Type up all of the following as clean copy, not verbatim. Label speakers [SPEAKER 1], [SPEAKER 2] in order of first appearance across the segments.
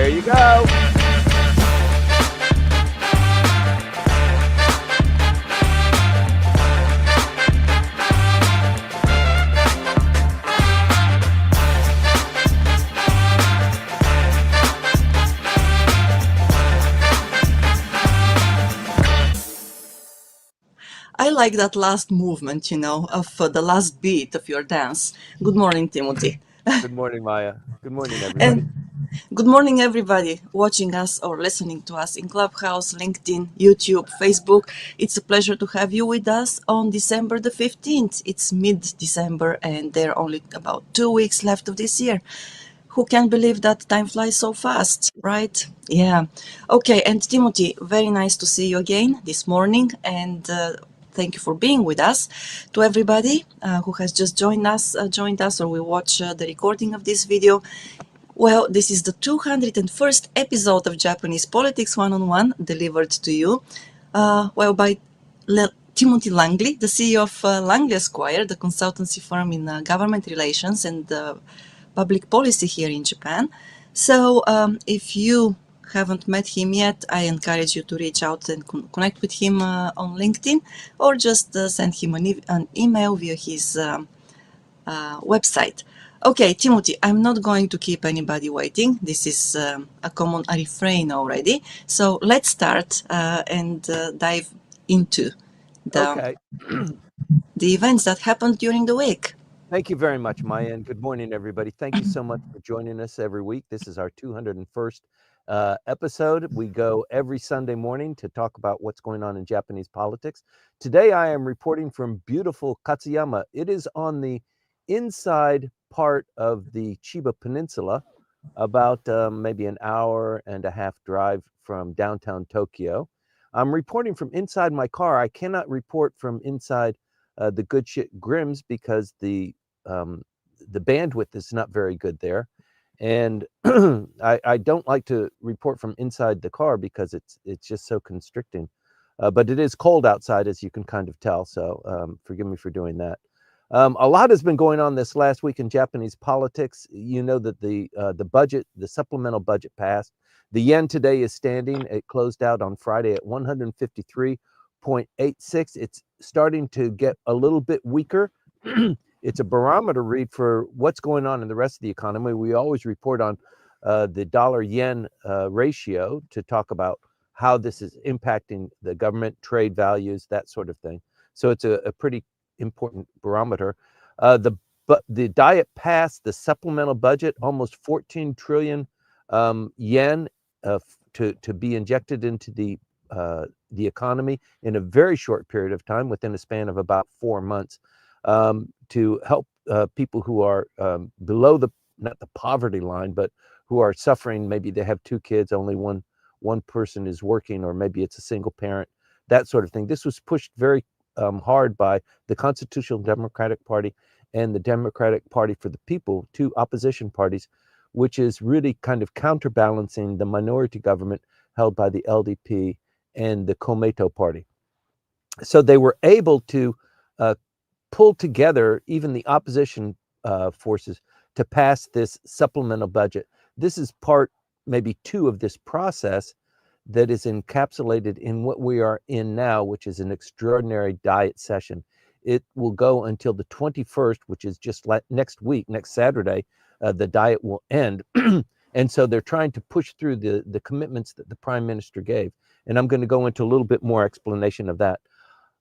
[SPEAKER 1] There you go.
[SPEAKER 2] I like that last movement, of the last beat of your dance. Good morning, Timothy.
[SPEAKER 1] Good morning, Maya. Good morning, everybody.
[SPEAKER 2] And good morning, everybody watching us or listening to us in Clubhouse, LinkedIn, YouTube, Facebook. It's a pleasure to have you with us on December the 15th. It's mid-December and there are only about 2 weeks left of this year. Who can believe that time flies so fast, right? Yeah. Okay, and Timothy, very nice to see you again this morning, and thank you for being with us. To everybody who has just joined us, or will watch the recording of this video. Well, this is the 201st episode of Japanese Politics One-on-One delivered to you, by Timothy Langley, the CEO of Langley Esquire, the consultancy firm in government relations and public policy here in Japan. So if you haven't met him yet, I encourage you to reach out and connect with him on LinkedIn, or just send him an email via his website. Okay, Timothy, I'm not going to keep anybody waiting. This is a refrain already. So let's start and dive into the events that happened during the week.
[SPEAKER 1] Thank you very much, Maya, and good morning, everybody. Thank you so much for joining us every week. This is our 201st episode. We go every Sunday morning to talk about what's going on in Japanese politics. Today, I am reporting from beautiful Katsuyama. It is on the inside part of the Chiba Peninsula, about maybe an hour and a half drive from downtown Tokyo. I'm reporting from inside my car. I cannot report from inside the Good Shit Grims because the bandwidth is not very good there, and I don't like to report from inside the car because it's just so constricting. But it is cold outside, as you can kind of tell. So forgive me for doing that. A lot has been going on this last week in Japanese politics. You know that the budget, the supplemental budget, passed. The yen today is standing. It closed out on Friday at 153.86. It's starting to get a little bit weaker. It's a barometer read for what's going on in the rest of the economy. We always report on the dollar-yen ratio to talk about how this is impacting the government, trade values, that sort of thing. So it's a pretty important barometer. The Diet passed the supplemental budget, almost 14 trillion yen to be injected into the economy in a very short period of time, within a span of about 4 months, to help people who are below not the poverty line, but who are suffering. Maybe they have 2 kids, only one person is working, or maybe it's a single parent, that sort of thing. This was pushed very hard by the Constitutional Democratic Party and the Democratic Party for the People, 2 opposition parties, which is really kind of counterbalancing the minority government held by the LDP and the Komeito Party. So they were able to pull together even the opposition forces to pass this supplemental budget. This is part, maybe 2 of this process that is encapsulated in what we are in now, which is an extraordinary Diet session. It will go until the 21st, which is just next week, next Saturday. The Diet will end. And so they're trying to push through the commitments that the Prime Minister gave. And I'm going to go into a little bit more explanation of that.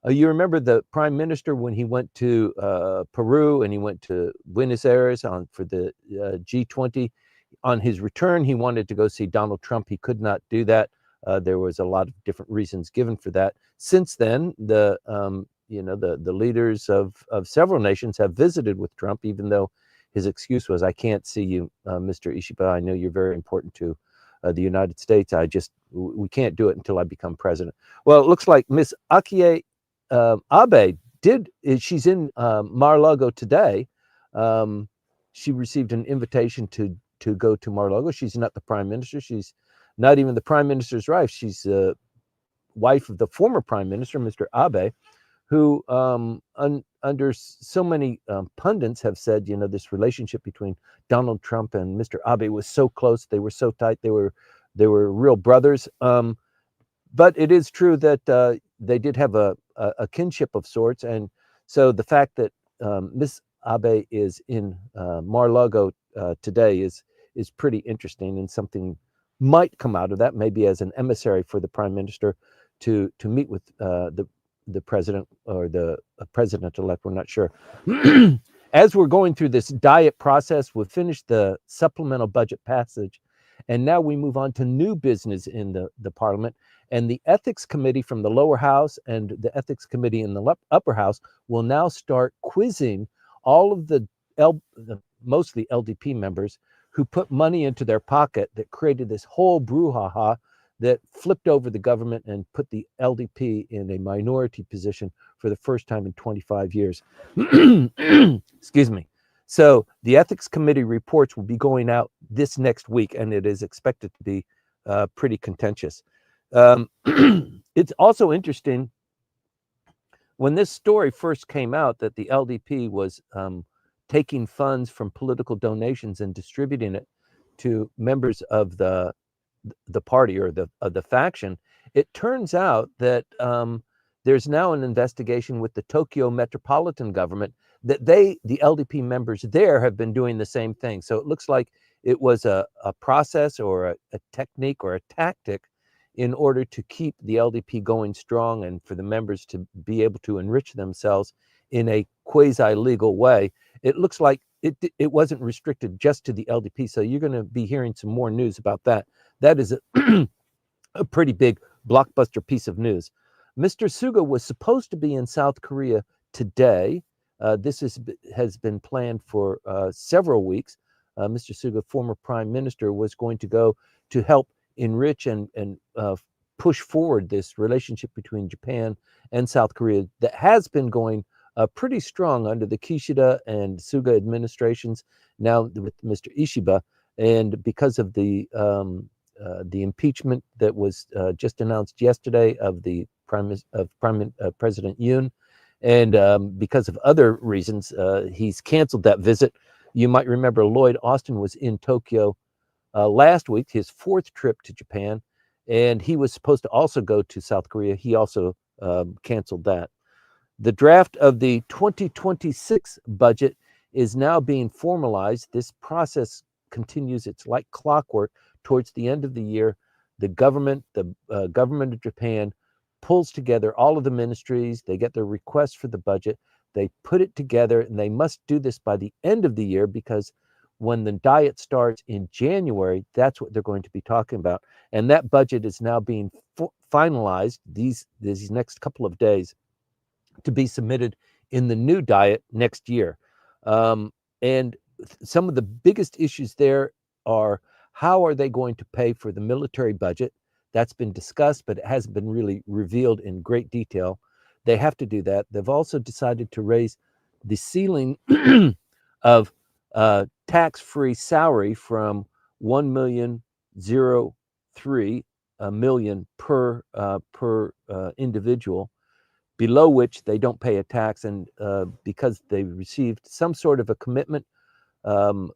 [SPEAKER 1] You remember the Prime Minister when he went to Peru and he went to Buenos Aires for the G20. On his return, he wanted to go see Donald Trump. He could not do that. There was a lot of different reasons given for that. Since then, the leaders of several nations have visited with Trump, even though his excuse was, "I can't see you, Mr. Ishiba. I know you're very important to the United States. We can't do it until I become president." Well, it looks like Miss Akie Abe she's in Mar-a-Lago today. She received an invitation to go to Mar-a-Lago. She's not the Prime Minister. She's not even the Prime Minister's wife. She's wife of the former Prime Minister, Mr. Abe, who under so many pundits have said, this relationship between Donald Trump and Mr. Abe was so close, they were so tight, they were real brothers. But it is true that they did have a kinship of sorts, and so the fact that Miss Abe is in Mar-a-Lago today is pretty interesting, and something might come out of that, maybe as an emissary for the prime minister to meet with the president or the president-elect. We're not sure. As we're going through this diet process, we've finished the supplemental budget passage, and now we move on to new business in the parliament. And the ethics committee from the lower house and the ethics committee in the upper house will now start quizzing all of the mostly LDP members who put money into their pocket that created this whole brouhaha that flipped over the government and put the LDP in a minority position for the first time in 25 years. Excuse me. So the ethics committee reports will be going out this next week, and it is expected to be pretty contentious. It's also interesting, when this story first came out that the LDP was taking funds from political donations and distributing it to members of the party or the faction, it turns out that there's now an investigation with the Tokyo metropolitan government that the LDP members there have been doing the same thing. So it looks like it was a process or a technique or a tactic in order to keep the LDP going strong and for the members to be able to enrich themselves in a quasi-legal way. It looks like it wasn't restricted just to the LDP, so you're going to be hearing some more news about that. That is a pretty big blockbuster piece of news. Mr. Suga was supposed to be in South Korea today. This has been planned for several weeks. Mr. Suga, former prime minister, was going to go to help enrich and push forward this relationship between Japan and South Korea that has been going pretty strong under the Kishida and Suga administrations, now with Mr. Ishiba. And because of the impeachment that was just announced yesterday of President Yoon, and because of other reasons, he's canceled that visit. You might remember Lloyd Austin was in Tokyo last week, his fourth trip to Japan, and he was supposed to also go to South Korea. He also canceled that. The draft of the 2026 budget is now being formalized. This process continues. It's like clockwork. Towards the end of the year, the government of Japan pulls together all of the ministries. They get their requests for the budget. They put it together, and they must do this by the end of the year, because when the diet starts in January, that's what they're going to be talking about. And that budget is now being finalized these next couple of days to be submitted in the new diet next year. And some of the biggest issues there are, how are they going to pay for the military budget? That's been discussed, but it hasn't been really revealed in great detail. They have to do that. They've also decided to raise the ceiling of tax-free salary from 1,003 million per individual, below which they don't pay a tax. And because they received some sort of a commitment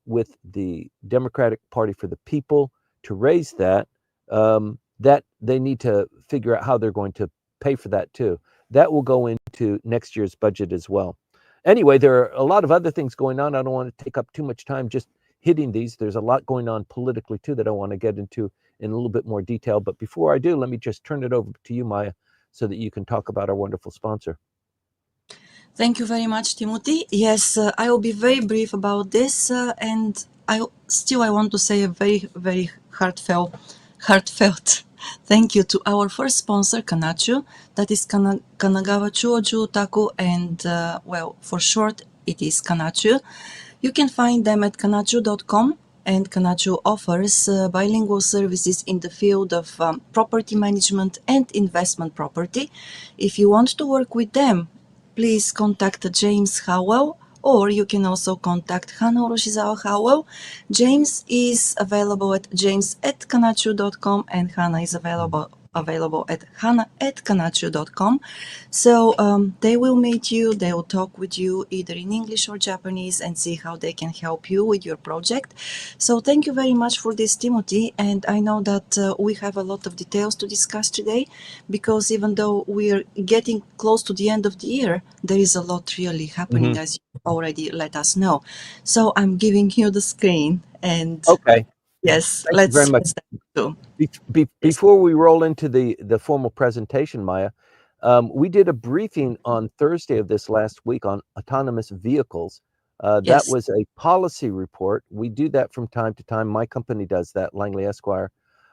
[SPEAKER 1] with the Democratic Party for the People to raise that, that they need to figure out how they're going to pay for that too. That will go into next year's budget as well. Anyway, there are a lot of other things going on. I don't want to take up too much time just hitting these. There's a lot going on politically too that I want to get into in a little bit more detail. But before I do, let me just turn it over to you, Maya, so that you can talk about our wonderful sponsor.
[SPEAKER 2] Thank you very much, Timothy. Yes, I will be very brief about this, and I want to say a very, very heartfelt thank you to our first sponsor, Kanchu, that is Kanagawa Chuo Jutaku, and well, for short, it is Kanchu. You can find them at kanachu.com, and Kanchu offers bilingual services in the field of property management and investment property. If you want to work with them, please contact James Howell, or you can also contact Hana Howell. James is available at james@kanachu.com, and Hana is available available at hana@kanachu.com. So they will meet you, they will talk with you either in English or Japanese and see how they can help you with your project. So thank you very much for this, Timothy. And I know that we have a lot of details to discuss today, because even though we're getting close to the end of the year, there is a lot really happening, as you already let us know. So I'm giving you the screen, and
[SPEAKER 1] Okay.
[SPEAKER 2] yes,
[SPEAKER 1] Thank you very
[SPEAKER 2] let's
[SPEAKER 1] much.
[SPEAKER 2] do. Yes.
[SPEAKER 1] Before we roll into the formal presentation, Maya, we did a briefing on Thursday of this last week on autonomous vehicles. That
[SPEAKER 2] Yes.
[SPEAKER 1] was a policy report. We do that from time to time. My company does that, Langley Esquire,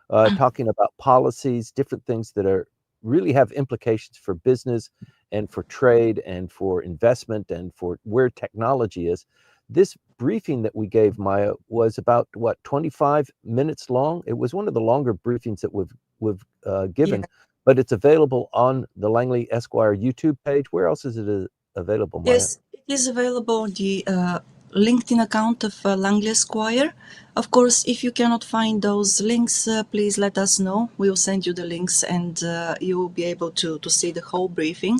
[SPEAKER 1] talking about policies, different things that are really have implications for business and for trade and for investment and for where technology is. This briefing that we gave, Maya, was about what, 25 minutes long. It was one of the longer briefings that we've given,
[SPEAKER 2] Yeah.
[SPEAKER 1] but it's available on the Langley Esquire YouTube page. Where else is it available, Maya?
[SPEAKER 2] Yes, it is available on the LinkedIn account of Langley Squire. Of course, if you cannot find those links, please let us know. We will send you the links, and you will be able to see the whole briefing.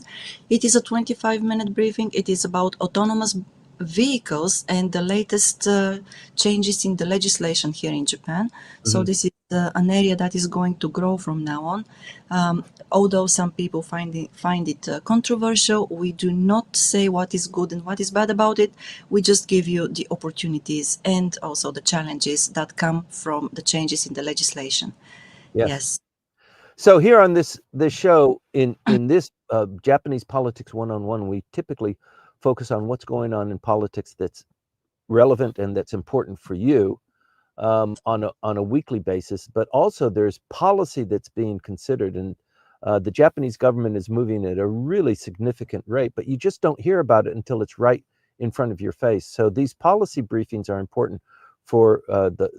[SPEAKER 2] It is a 25-minute briefing. It is about autonomous vehicles and the latest changes in the legislation here in Japan. So this is an area that is going to grow from now on. Although some people find it controversial, we do not say what is good and what is bad about it. We just give you the opportunities and also the challenges that come from the changes in the legislation. Yes.
[SPEAKER 1] So here on this show, in this Japanese Politics 101, we typically focus on what's going on in politics that's relevant and that's important for you on a weekly basis. But also there's policy that's being considered, and the Japanese government is moving at a really significant rate, but you just don't hear about it until it's right in front of your face. So these policy briefings are important for the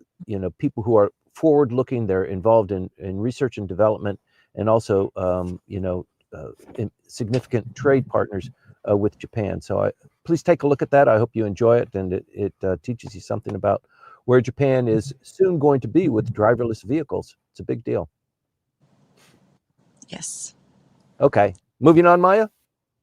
[SPEAKER 1] people who are forward looking. They're involved in research and development, and also significant trade partners with Japan. So please take a look at that. I hope you enjoy it, and it teaches you something about where Japan is soon going to be with driverless vehicles. It's a big deal.
[SPEAKER 2] Yes.
[SPEAKER 1] Okay, moving on, Maya.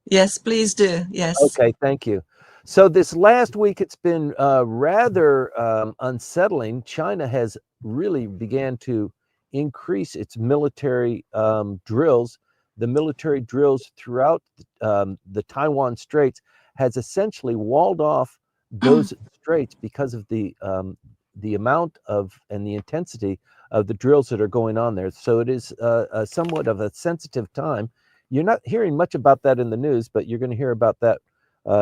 [SPEAKER 2] Yes, please do. Yes.
[SPEAKER 1] Okay, thank you. So this last week, it's been rather unsettling. China has really began to increase its military drills. The military drills throughout the Taiwan Straits has essentially walled off those straits because of the amount of and the intensity of the drills that are going on there. So it is somewhat of a sensitive time. You're not hearing much about that in the news, but you're going to hear about that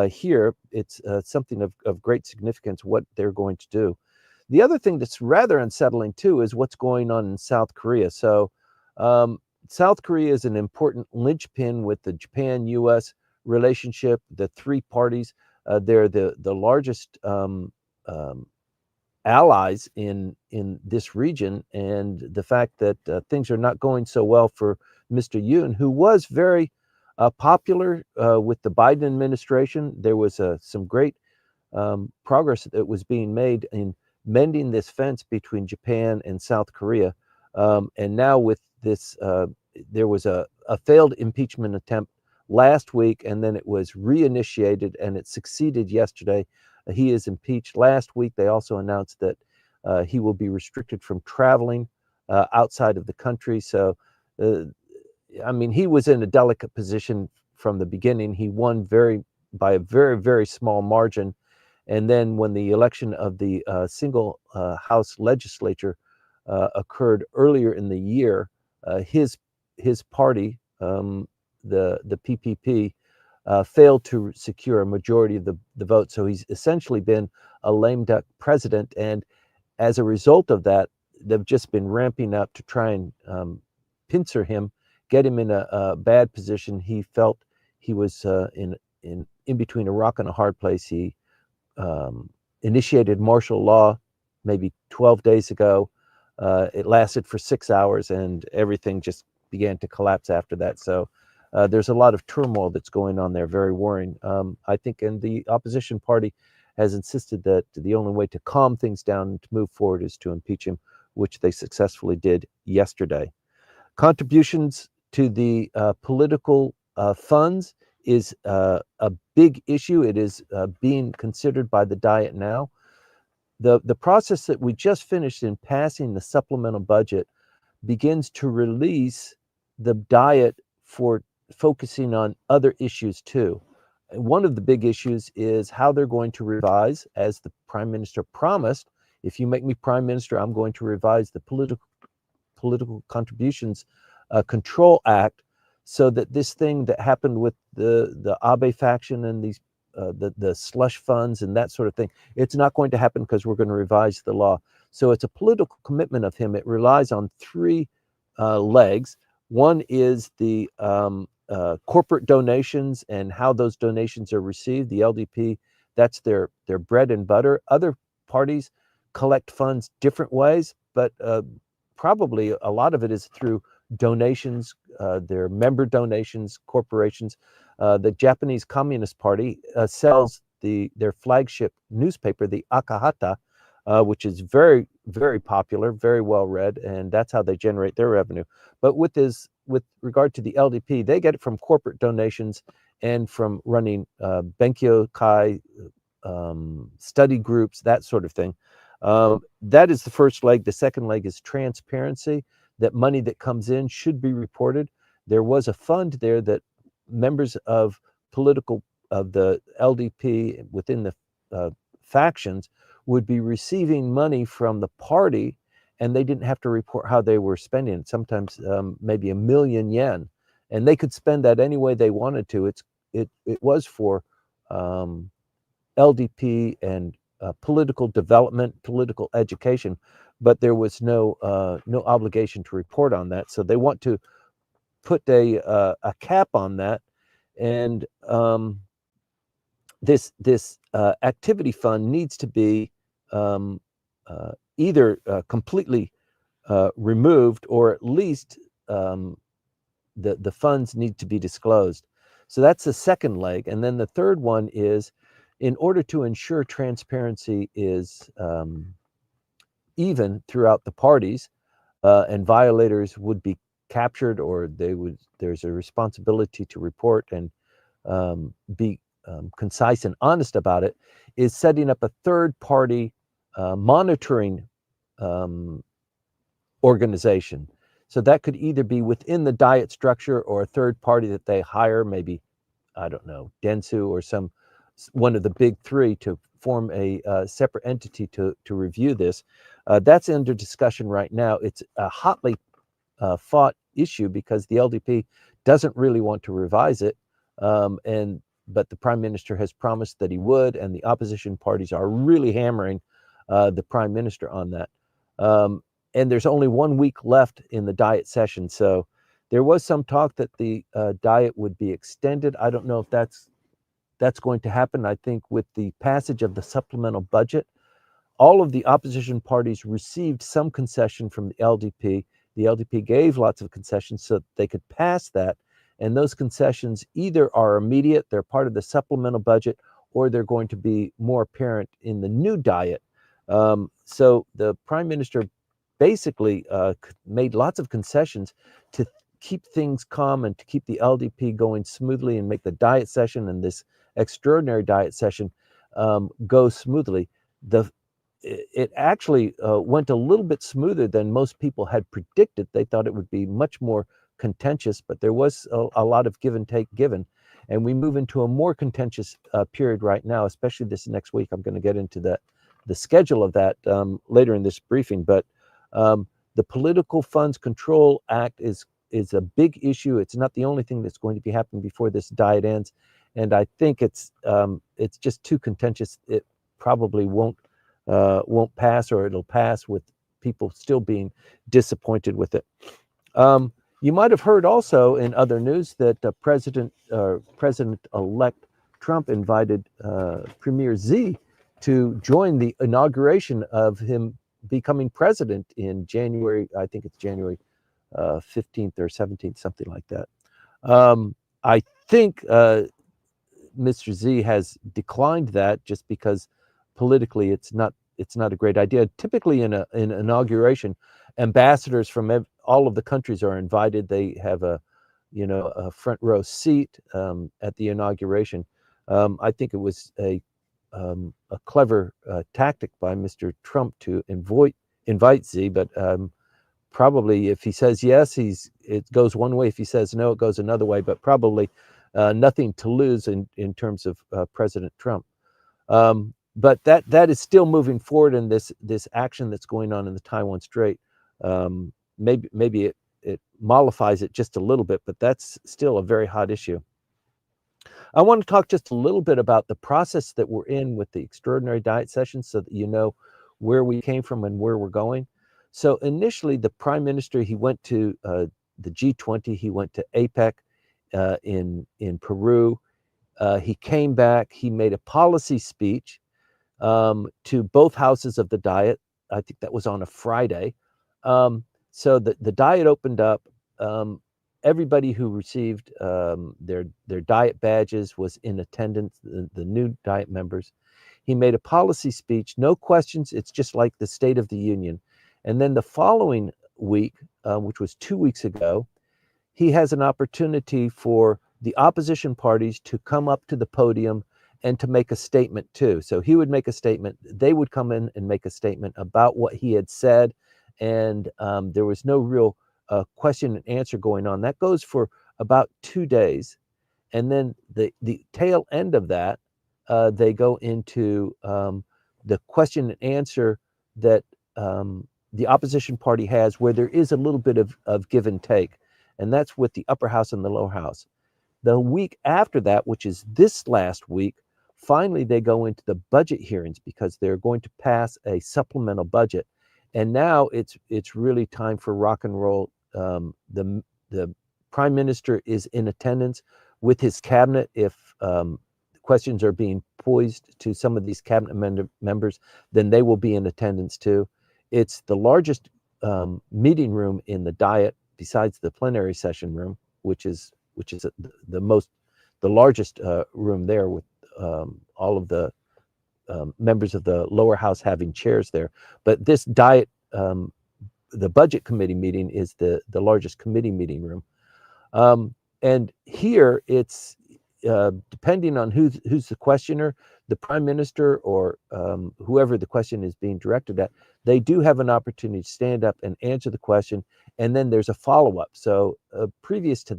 [SPEAKER 1] here. It's something of great significance, what they're going to do. The other thing that's rather unsettling, too, is what's going on in South Korea. So South Korea is an important linchpin with the Japan-U.S. relationship, the three parties. They're the largest allies in this region, and the fact that things are not going so well for Mr. Yoon, who was very popular with the Biden administration. There was some great progress that was being made in mending this fence between Japan and South Korea, and now with this, there was a failed impeachment attempt last week, and then it was reinitiated, and it succeeded yesterday. He is impeached. Last week, they also announced that he will be restricted from traveling outside of the country. So, I mean, he was in a delicate position from the beginning. He won by a very, very small margin. And then when the election of the single House legislature occurred earlier in the year, his party, the PPP, failed to secure a majority of the vote. So he's essentially been a lame duck president. And as a result of that, they've just been ramping up to try and pincer him, get him in a bad position. He felt he was in between a rock and a hard place. He initiated martial law maybe 12 days ago. It lasted for 6 hours, and everything just began to collapse after that. So there's a lot of turmoil that's going on there, very worrying. I think, and the opposition party has insisted that the only way to calm things down and to move forward is to impeach him, which they successfully did yesterday. Contributions to the political funds is a big issue. It is being considered by the Diet now. The process that we just finished in passing the supplemental budget begins to release the Diet for focusing on other issues too. One of the big issues is how they're going to revise, as the Prime Minister promised. If you make me Prime Minister, I'm going to revise the political contributions control act, so that this thing that happened with the Abe faction and these the slush funds and that sort of thing, it's not going to happen, because we're going to revise the law. So it's a political commitment of him. It relies on three legs. One is the corporate donations and how those donations are received. The LDP, that's their bread and butter. Other parties collect funds different ways, but probably a lot of it is through donations, their member donations, corporations. The Japanese Communist Party sells their flagship newspaper, the Akahata, which is very, very popular, very well read, and that's how they generate their revenue. But with regard to the LDP, they get it from corporate donations and from running Benkyo Kai, study groups, that sort of thing. That is the first leg. The second leg is transparency, that money that comes in should be reported. There was a fund there that members of the LDP within the factions would be receiving money from the party, and they didn't have to report how they were spending it, sometimes maybe 1 million yen. And they could spend that any way they wanted to. It was for LDP and political development, political education, but there was no obligation to report on that. So they want to put a cap on that, and this activity fund needs to be either completely removed, or at least the funds need to be disclosed. So that's the second leg. And then the third one is, in order to ensure transparency is even throughout the parties, and violators would be captured, or there's a responsibility to report and be concise and honest about it, is setting up a third party monitoring organization. So that could either be within the Diet structure, or a third party that they hire, maybe, I don't know, Dentsu or one of the big three, to form a separate entity to review this. That's under discussion right now. It's a hotly fought issue, because the LDP doesn't really want to revise it, but the Prime Minister has promised that he would, and the opposition parties are really hammering the Prime Minister on that. And there's only 1 week left in the Diet session, so there was some talk that the Diet would be extended. I don't know if that's going to happen. I think with the passage of the supplemental budget, all of the opposition parties received some concession from the LDP. The LDP gave lots of concessions so that they could pass that, and those concessions either are immediate, they're part of the supplemental budget, or they're going to be more apparent in the new Diet. So the Prime Minister basically made lots of concessions to keep things calm and to keep the LDP going smoothly, and make the Diet session and this extraordinary Diet session go smoothly. It actually went a little bit smoother than most people had predicted. They thought it would be much more contentious, but there was a lot of give and take given. And we move into a more contentious period right now, especially this next week. I'm going to get into the schedule of that later in this briefing. But the Political Funds Control Act is a big issue. It's not the only thing that's going to be happening before this Diet ends. And I think it's just too contentious. It probably won't pass, or it'll pass with people still being disappointed with it. You might have heard also in other news that President-elect Trump invited Premier Xi to join the inauguration of him becoming president in January. I think it's January 15th or 17th, something like that. I think Mr. Xi has declined that, just because politically it's not a great idea. Typically in an inauguration, ambassadors from all of the countries are invited. They have a front row seat at the inauguration. I think it was a clever tactic by Mr. Trump to invite Xi, but probably if he says yes, it goes one way. If he says no, it goes another way. But probably nothing to lose in terms of President Trump. But that is still moving forward in this action that's going on in the Taiwan Strait. Maybe it mollifies it just a little bit, but that's still a very hot issue. I want to talk just a little bit about the process that we're in with the extraordinary diet session so that you know where we came from and where we're going. So initially, the prime minister, he went to the G20, he went to APEC in Peru. He came back, he made a policy speech to both houses of the Diet. I think that was on a Friday. So the Diet opened up. Everybody who received their Diet badges was in attendance, the new Diet members. He made a policy speech, no questions. It's just like the State of the Union. And then the following week, which was 2 weeks ago, he has an opportunity for the opposition parties to come up to the podium and to make a statement too. So he would make a statement, they would come in and make a statement about what he had said, and there was no real question and answer going on. That goes for about 2 days, and then the tail end of that, they go into the question and answer that the opposition party has, where there is a little bit of give and take, and that's with the upper house and the lower house. The week after that, which is this last week, finally they go into the budget hearings because they're going to pass a supplemental budget. And now it's really time for rock and roll. The prime minister is in attendance with his cabinet. If questions are being posed to some of these cabinet members, then they will be in attendance too. It's the largest meeting room in the Diet, besides the plenary session room, which is the largest room there, with all of the members of the lower house having chairs there. But this Diet, the budget committee meeting, is the largest committee meeting room. And here it's depending on who's the questioner, the prime minister or whoever the question is being directed at, they do have an opportunity to stand up and answer the question, and then there's a follow-up. So previous to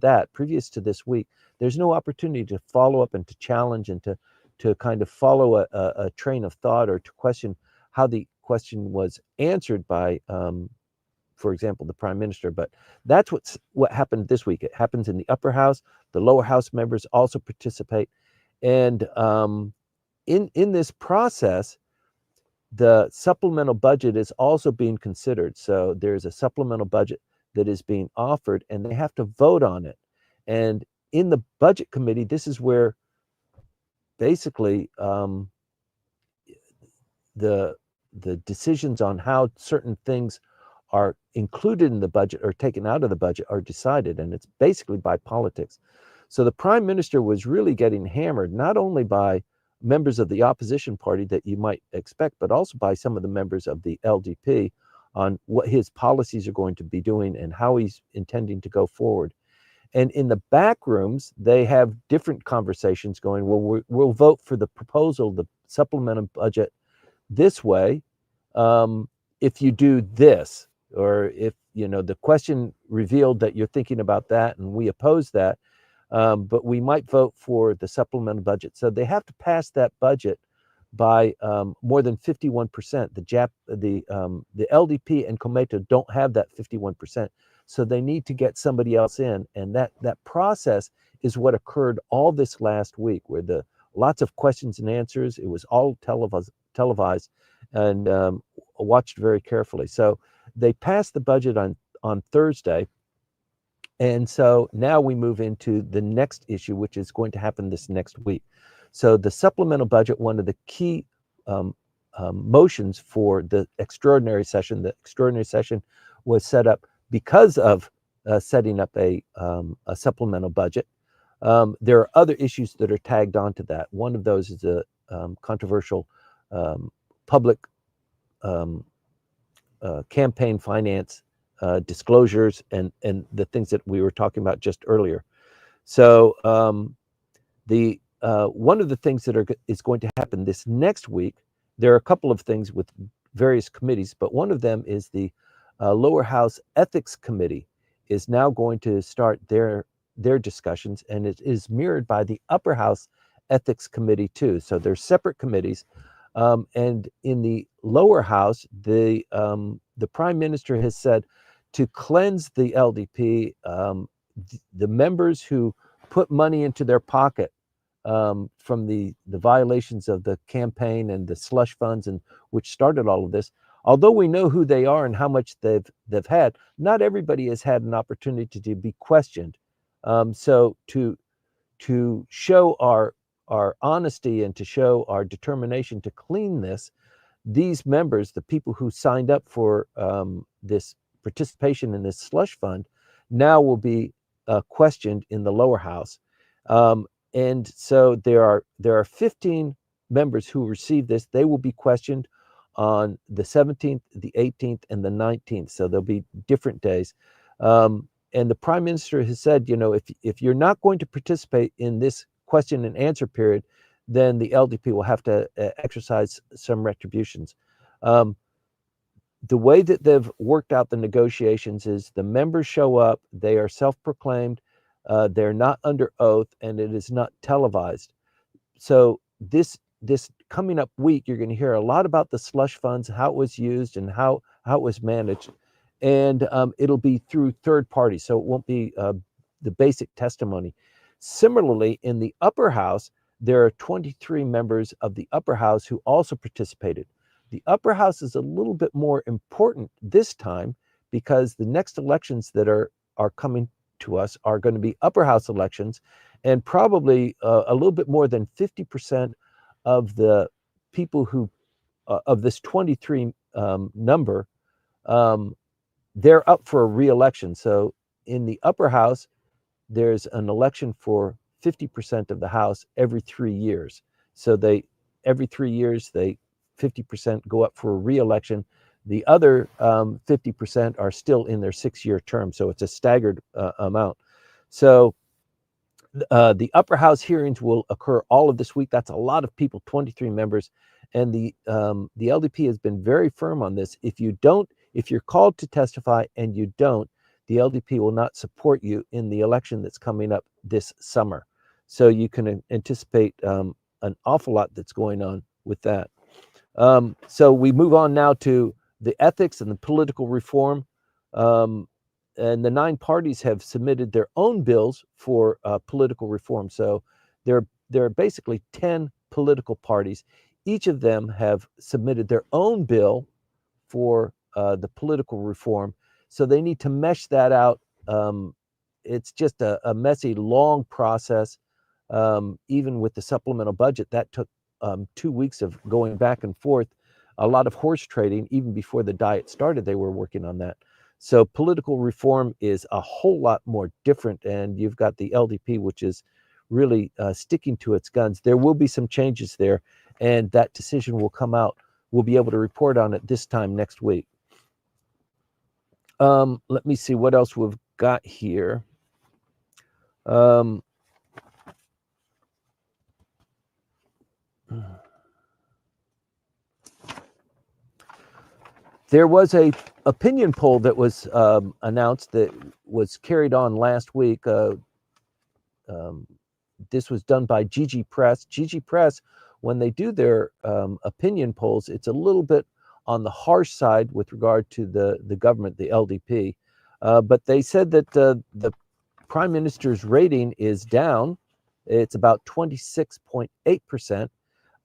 [SPEAKER 1] this week, there's no opportunity to follow up and to challenge and to kind of follow a train of thought or to question how the question was answered by, for example, the prime minister. But that's what happened this week. It happens in the upper house. The lower house members also participate. And in this process, the supplemental budget is also being considered. So there's a supplemental budget that is being offered, and they have to vote on it. And in the budget committee, this is where basically the decisions on how certain things are included in the budget or taken out of the budget are decided, and it's basically by politics. So the prime minister was really getting hammered, not only by members of the opposition party that you might expect, but also by some of the members of the LDP on what his policies are going to be doing and how he's intending to go forward. And in the back rooms, they have different conversations going. Well, we'll vote for the proposal, the supplemental budget, this way, if you do this, or if the question revealed that you're thinking about that and we oppose that, but we might vote for the supplemental budget. So they have to pass that budget by more than 51%. The LDP and Komeito don't have that 51%, so they need to get somebody else in, and that process is what occurred all this last week, where lots of questions and answers. It was all televised and watched very carefully. So they passed the budget on Thursday. And so now we move into the next issue, which is going to happen this next week. So the supplemental budget, one of the key motions for the extraordinary session was set up because of setting up a supplemental budget. There are other issues that are tagged onto that. One of those is a controversial public campaign finance disclosures and the things that we were talking about just earlier. So the one of the things that is going to happen this next week, there are a couple of things with various committees, but one of them is the lower house ethics committee is now going to start their discussions, and it is mirrored by the upper house ethics committee too. So they're separate committees. And in the lower house, the prime minister has said to cleanse the LDP, the members who put money into their pocket from the violations of the campaign and the slush funds, and which started all of this. Although we know who they are and how much they've had, not everybody has had an opportunity to be questioned. So to show our honesty and to show our determination to clean this, these members, the people who signed up for this participation in this slush fund, now will be questioned in the lower house. And so there are 15 members who receive this. They will be questioned on the 17th, the 18th, and the 19th. So there'll be different days. And the prime minister has said, you know, if you're not going to participate in this question and answer period, then the LDP will have to exercise some retributions. The way that they've worked out the negotiations is the members show up, they are self-proclaimed, they're not under oath, and it is not televised. So this coming up week, you're going to hear a lot about the slush funds, how it was used, and how it was managed. And it'll be through third parties, so it won't be the basic testimony. Similarly, in the upper house, there are 23 members of the upper house who also participated. The upper house is a little bit more important this time because the next elections that are coming to us are going to be upper house elections, and probably a little bit more than 50% of the people who of this 23 number, they're up for a re-election. So in the upper house, there's an election for 50% of the house every 3 years. So every 3 years, 50% go up for a re-election. The other 50% are still in their 6-year term. So it's a staggered amount. So the upper house hearings will occur all of this week. That's a lot of people, 23 members. And the LDP has been very firm on this. If you're called to testify and you don't, the LDP will not support you in the election that's coming up this summer. So you can anticipate an awful lot that's going on with that. So we move on now to the ethics and the political reform. And the 9 parties have submitted their own bills for political reform. So there are basically 10 political parties. Each of them have submitted their own bill for the political reform. So they need to mesh that out. It's just a messy, long process. Even with the supplemental budget, that took 2 weeks of going back and forth. A lot of horse trading. Even before the diet started, they were working on that. So political reform is a whole lot more different. And you've got the LDP, which is really sticking to its guns. There will be some changes there, and that decision will come out. We'll be able to report on it this time next week. Let me see what else we've got here. There was a opinion poll that was announced that was carried on last week. This was done by GG Press. GG Press, when they do their opinion polls, it's a little bit on the harsh side with regard to the government, the LDP. But they said that the prime minister's rating is down. It's about 26.8%.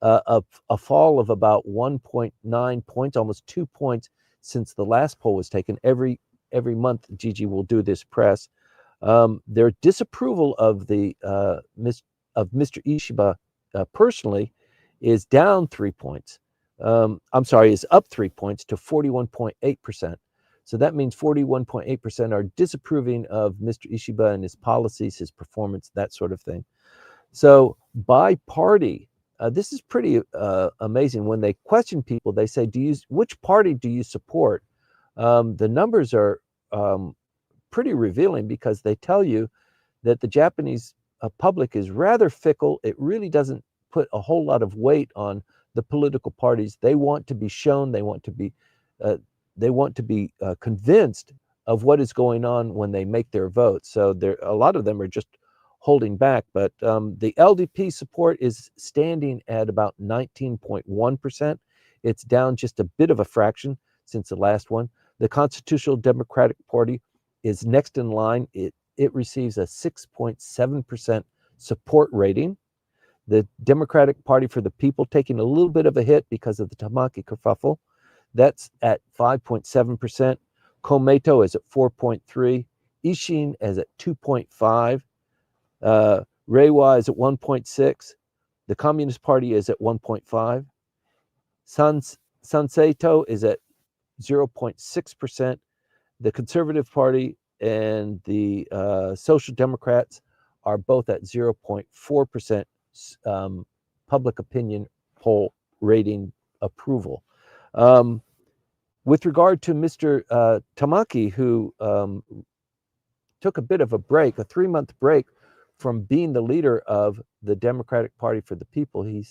[SPEAKER 1] A fall of about 1.9 points, almost 2 points since the last poll was taken. Every month, Gigi will do this press. Their disapproval of Mr. Ishiba personally is down 3 points. I'm sorry, is up 3 points to 41.8%. So that means 41.8% are disapproving of Mr. Ishiba and his policies, his performance, that sort of thing. So by party, this is pretty amazing. When they question people, they say, which party do you support? The numbers are pretty revealing, because they tell you that the Japanese public is rather fickle. It really doesn't put a whole lot of weight on the political parties. They want to be shown, they want to be convinced of what is going on when they make their votes. So a lot of them are just holding back. But the LDP support is standing at about 19.1%. It's down just a bit of a fraction since the last one. The Constitutional Democratic Party is next in line. It receives a 6.7% support rating. The Democratic Party for the People taking a little bit of a hit because of the Tamaki kerfuffle. That's at 5.7%. Komeito is at 4.3. Ishin is at 2.5. Reiwa is at 1.6. The Communist Party is at 1.5. Sanseito is at 0.6%. The Conservative Party and the Social Democrats are both at 0.4% public opinion poll rating approval. With regard to Mr. Tamaki, who took a bit of a break, a 3-month break from being the leader of the Democratic Party for the People, he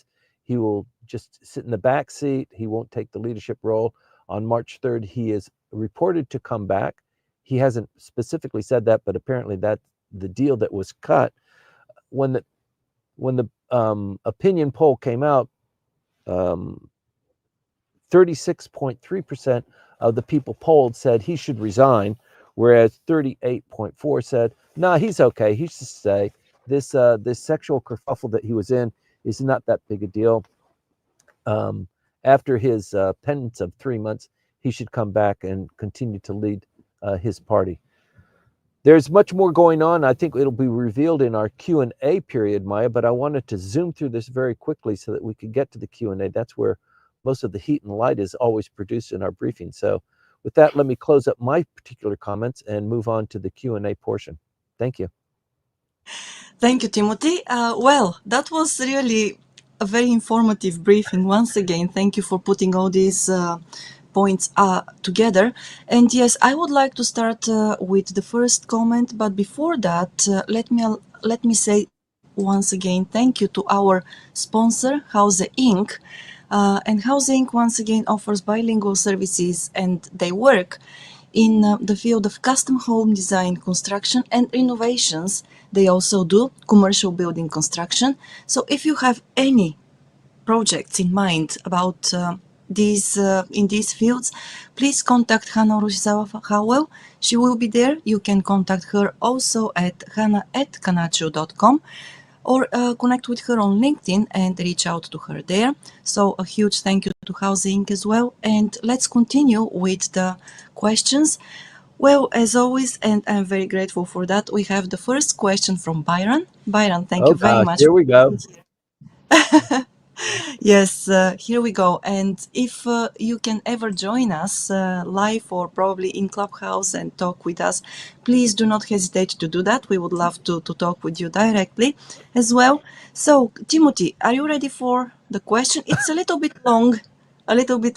[SPEAKER 1] will just sit in the back seat. He won't take the leadership role. On March 3rd, he is reported to come back. He hasn't specifically said that, but apparently that's the deal that was cut. When the opinion poll came out, 36.3% of the people polled said he should resign, whereas 38.4% said, "Nah, he's okay. He should stay. This sexual kerfuffle that he was in is not that big a deal. After his penance of 3 months, he should come back and continue to lead his party." There's much more going on. I think it'll be revealed in our Q&A period, Maya, but I wanted to zoom through this very quickly so that we could get to the Q&A. That's where most of the heat and light is always produced in our briefing. So with that, let me close up my particular comments and move on to the Q&A portion. Thank you.
[SPEAKER 2] Thank you, Timothy. Well, that was really a very informative briefing. Once again, thank you for putting all these points together. And yes, I would like to start with the first comment, but before that, let me say once again thank you to our sponsor, Houze Inc. And Houze Inc. once again offers bilingual services, and they work in the field of custom home design, construction, and renovations. They also do commercial building construction. So if you have any projects in mind about in these fields, please contact Hana Howell. She will be there. You can contact her also at hana@kanachu.com, or connect with her on LinkedIn and reach out to her there. So a huge thank you to Houze Inc. as well. And let's continue with the questions. Well, as always, and I'm very grateful for that, we have the first question from Byron. Byron, thank you very much.
[SPEAKER 1] Here we go.
[SPEAKER 2] Yes, here we go. And if you can ever join us live or probably in Clubhouse and talk with us, please do not hesitate to do that. We would love to talk with you directly as well. So, Timothy, are you ready for the question? It's a little bit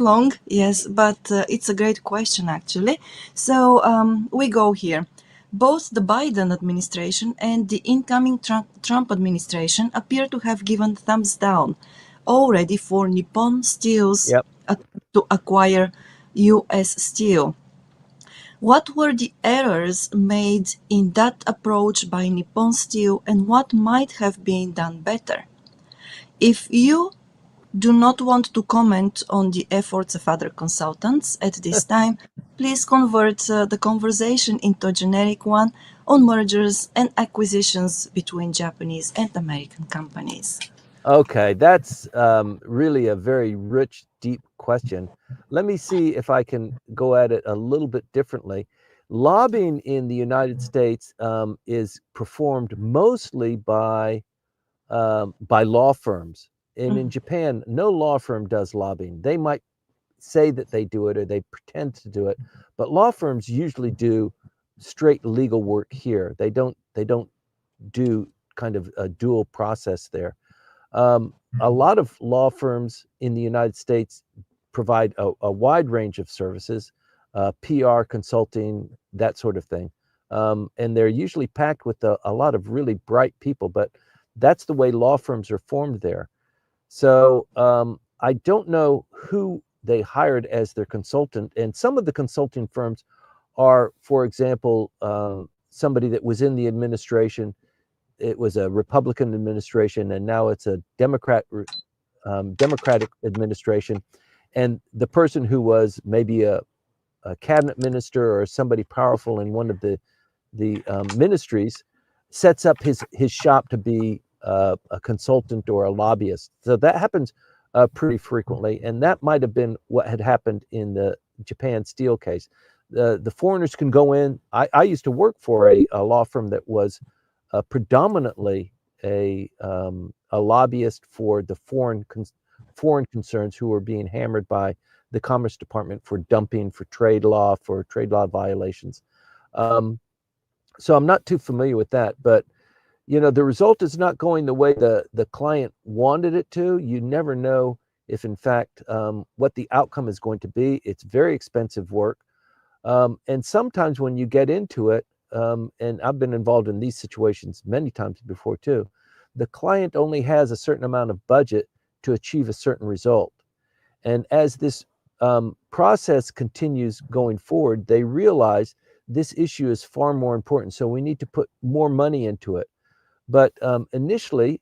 [SPEAKER 2] long, yes, but it's a great question actually. So we go here. Both the Biden administration and the incoming Trump administration appear to have given thumbs down already for Nippon Steel's attempt to acquire U.S. Steel. What were the errors made in that approach by Nippon Steel, and what might have been done better? If you do not want to comment on the efforts of other consultants at this time, please convert the conversation into a generic one on mergers and acquisitions between Japanese and American companies.
[SPEAKER 1] Okay, that's really a very rich, deep question. Let me see if I can go at it a little bit differently. Lobbying in the United States is performed mostly by law firms. And in Japan, no law firm does lobbying. They might say that they do it or they pretend to do it, but law firms usually do straight legal work here. They don't do kind of a dual process there. A lot of law firms in the United States provide a wide range of services. PR consulting, that sort of thing. And they're usually packed with a lot of really bright people, but that's the way law firms are formed there. So I don't know who they hired as their consultant. And some of the consulting firms are, for example, somebody that was in the administration. It was a Republican administration, and now it's a Democratic administration. And the person who was maybe a cabinet minister or somebody powerful in one of the ministries sets up his shop to be a consultant or a lobbyist. So that happens pretty frequently, and that might have been what had happened in the Japan Steel case. The foreigners can go in. I used to work for a law firm that was predominantly a lobbyist for the foreign concerns who were being hammered by the Commerce Department for dumping, for trade law violations. So I'm not too familiar with that, but the result is not going the way the client wanted it to. You never know if, in fact, what the outcome is going to be. It's very expensive work. And sometimes when you get into it, and I've been involved in these situations many times before too, the client only has a certain amount of budget to achieve a certain result. And as this process continues going forward, they realize this issue is far more important. So we need to put more money into it. But initially,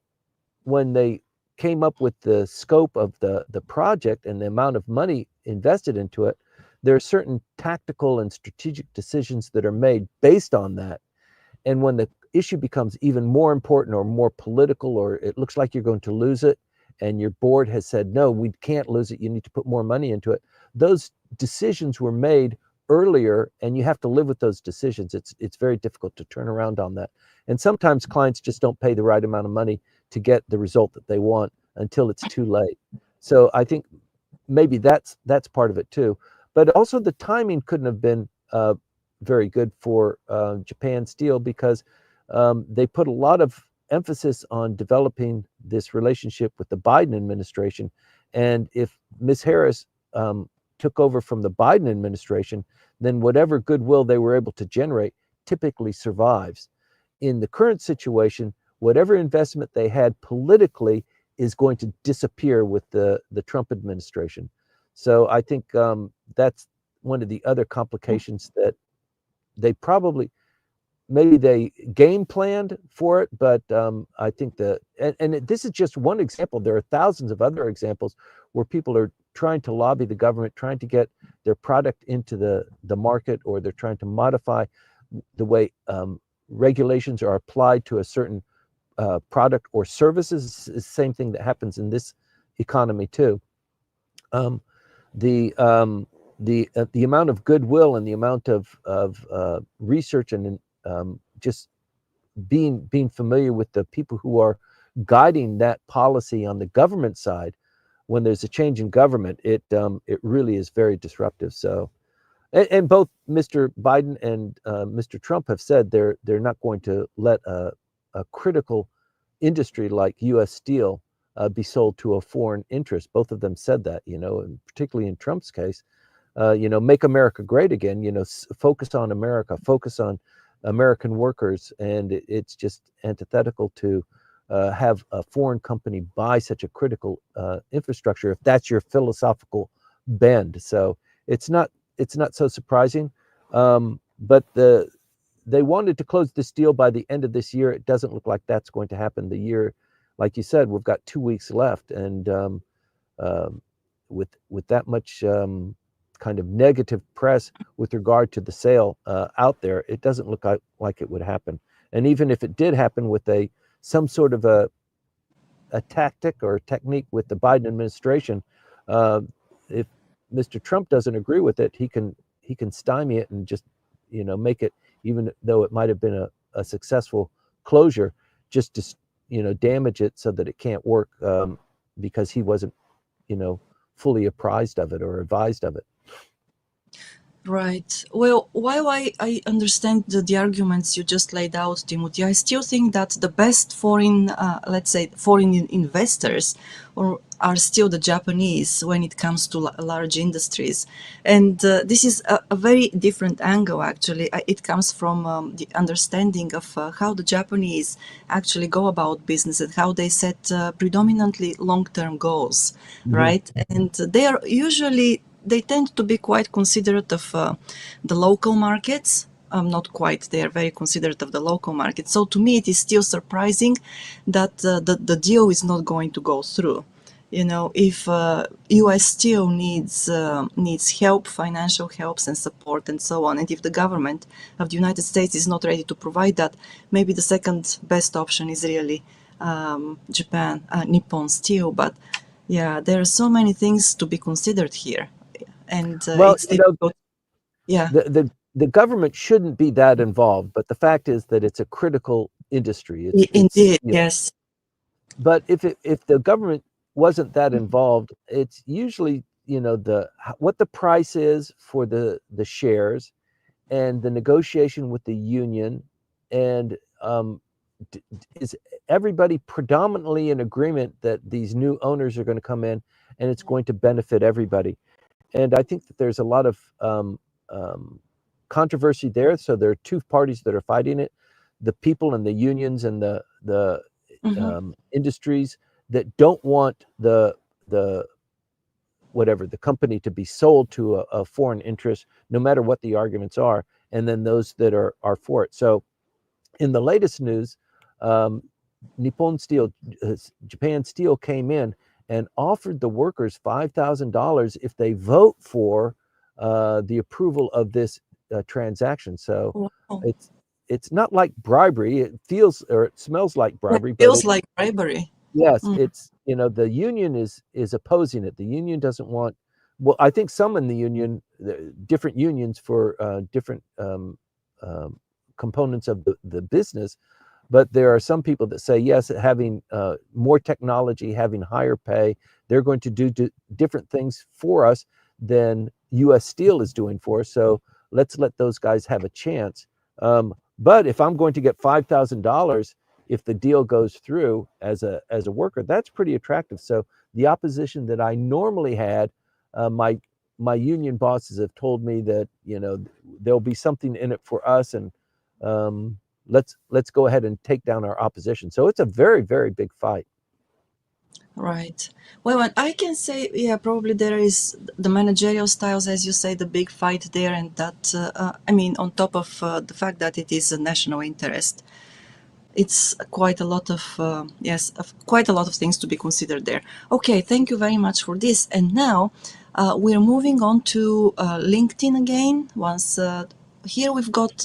[SPEAKER 1] when they came up with the scope of the project and the amount of money invested into it, there are certain tactical and strategic decisions that are made based on that. And when the issue becomes even more important or more political, or it looks like you're going to lose it, and your board has said, no, we can't lose it, you need to put more money into it, those decisions were made earlier, and you have to live with those decisions. It's very difficult to turn around on that. And sometimes clients just don't pay the right amount of money to get the result that they want until it's too late. So I think maybe that's part of it too. But also the timing couldn't have been very good for Japan Steel, because they put a lot of emphasis on developing this relationship with the Biden administration. And if Ms. Harris took over from the Biden administration, then whatever goodwill they were able to generate typically survives. In the current situation, whatever investment they had politically is going to disappear with the Trump administration. So I think that's one of the other complications, that they probably, maybe they game planned for it, but I think this is just one example. There are thousands of other examples where people are trying to lobby the government, trying to get their product into the market, or they're trying to modify the way regulations are applied to a certain product or services. It's the same thing that happens in this economy too. The amount of goodwill and the amount of research and just being familiar with the people who are guiding that policy on the government side, when there's a change in government, it really is very disruptive. So, and both Mr. Biden and Mr. Trump have said they're not going to let a critical industry like U.S. Steel be sold to a foreign interest. Both of them said that, and particularly in Trump's case, make America great again, focus on America, focus on American workers. And it's just antithetical to have a foreign company buy such a critical infrastructure, if that's your philosophical bend. So it's not so surprising. But they wanted to close this deal by the end of this year. It doesn't look like that's going to happen. The year, like you said, we've got 2 weeks left, and with that much kind of negative press with regard to the sale out there, it doesn't look like it would happen. And even if it did happen with some sort of a tactic or a technique with the Biden administration, if Mr. Trump doesn't agree with it, he can stymie it and just make it, even though it might have been a successful closure, just to damage it so that it can't work, because he wasn't fully apprised of it or advised of it.
[SPEAKER 2] Right. Well, while I understand the arguments you just laid out, Timothy, I still think that the best foreign, let's say, foreign investors are still the Japanese when it comes to large industries. And this is a very different angle, actually. It comes from the understanding of how the Japanese actually go about business and how they set predominantly long-term goals,
[SPEAKER 1] Mhm.
[SPEAKER 2] right? And they are usually they tend to be quite considerate of the local markets. Not quite, they are very considerate of the local market. So to me, it is still surprising that the deal is not going to go through. You know, if U.S. Steel needs help, financial helps and support and so on, and if the government of the United States is not ready to provide that, maybe the second best option is really Japan, Nippon Steel. But yeah, there are so many things to be considered here, and
[SPEAKER 1] Well,
[SPEAKER 2] it's difficult. Yeah,
[SPEAKER 1] the government shouldn't be that involved, but the fact is that it's a critical industry. It's
[SPEAKER 2] indeed,
[SPEAKER 1] you know,
[SPEAKER 2] yes.
[SPEAKER 1] but if the government wasn't that involved, it's usually what the price is for the shares and the negotiation with the union, and is everybody predominantly in agreement that these new owners are going to come in and it's going to benefit everybody. And I think that there's a lot of um, controversy there. So there are two parties that are fighting it: the people and the unions and the
[SPEAKER 2] Hmm.
[SPEAKER 1] industries that don't want the whatever the company to be sold to a foreign interest, no matter what the arguments are, and then those that are for it. So in the latest news, um, Nippon Steel, Japan Steel came in and offered the workers $5,000 if they vote for the approval of this transaction. So
[SPEAKER 2] Wow.
[SPEAKER 1] it's it's not like bribery. It feels or it smells like
[SPEAKER 2] That
[SPEAKER 1] bribery, but
[SPEAKER 2] feels
[SPEAKER 1] it's
[SPEAKER 2] like bribery.
[SPEAKER 1] yes,
[SPEAKER 2] Mm.
[SPEAKER 1] it's the union is opposing it. The union doesn't want. Well, I think some in the union, different unions for different um, components of the business, but there are some people that say yes, having more technology, having higher pay, they're going to do different things for us than U.S. Steel is doing for us. So let's let those guys have a chance. But if I'm going to get $5,000 if the deal goes through as a worker, that's pretty attractive. So the opposition that I normally had, my union bosses have told me that there'll be something in it for us, and um, let's go ahead and take down our opposition. So it's a very, very big fight.
[SPEAKER 2] Right. Well, and I can say, yeah, probably there is the managerial styles, as you say, the big fight there, and that, I mean, on top of the fact that it is a national interest, it's quite a lot of, yes, quite a lot of things to be considered there. Okay, thank you very much for this. And now we're moving on to LinkedIn again. Once here we've got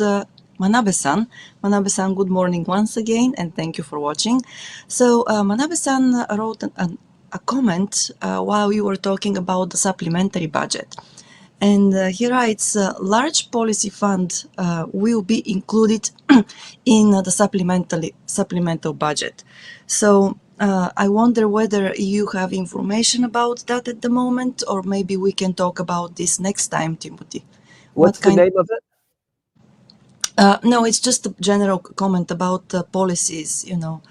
[SPEAKER 2] Manabe-san. Manabe-san, good morning once again, and thank you for watching. So Manabe-san wrote a comment while we were talking about the supplementary budget. And he writes, large policy fund will be included in the supplemental budget. So I wonder whether you have information about that at the moment, or maybe we can talk about this next time, Timothy.
[SPEAKER 1] What's
[SPEAKER 2] What
[SPEAKER 1] the
[SPEAKER 2] kind
[SPEAKER 1] name of it?
[SPEAKER 2] no, it's just a general comment about policies, you know,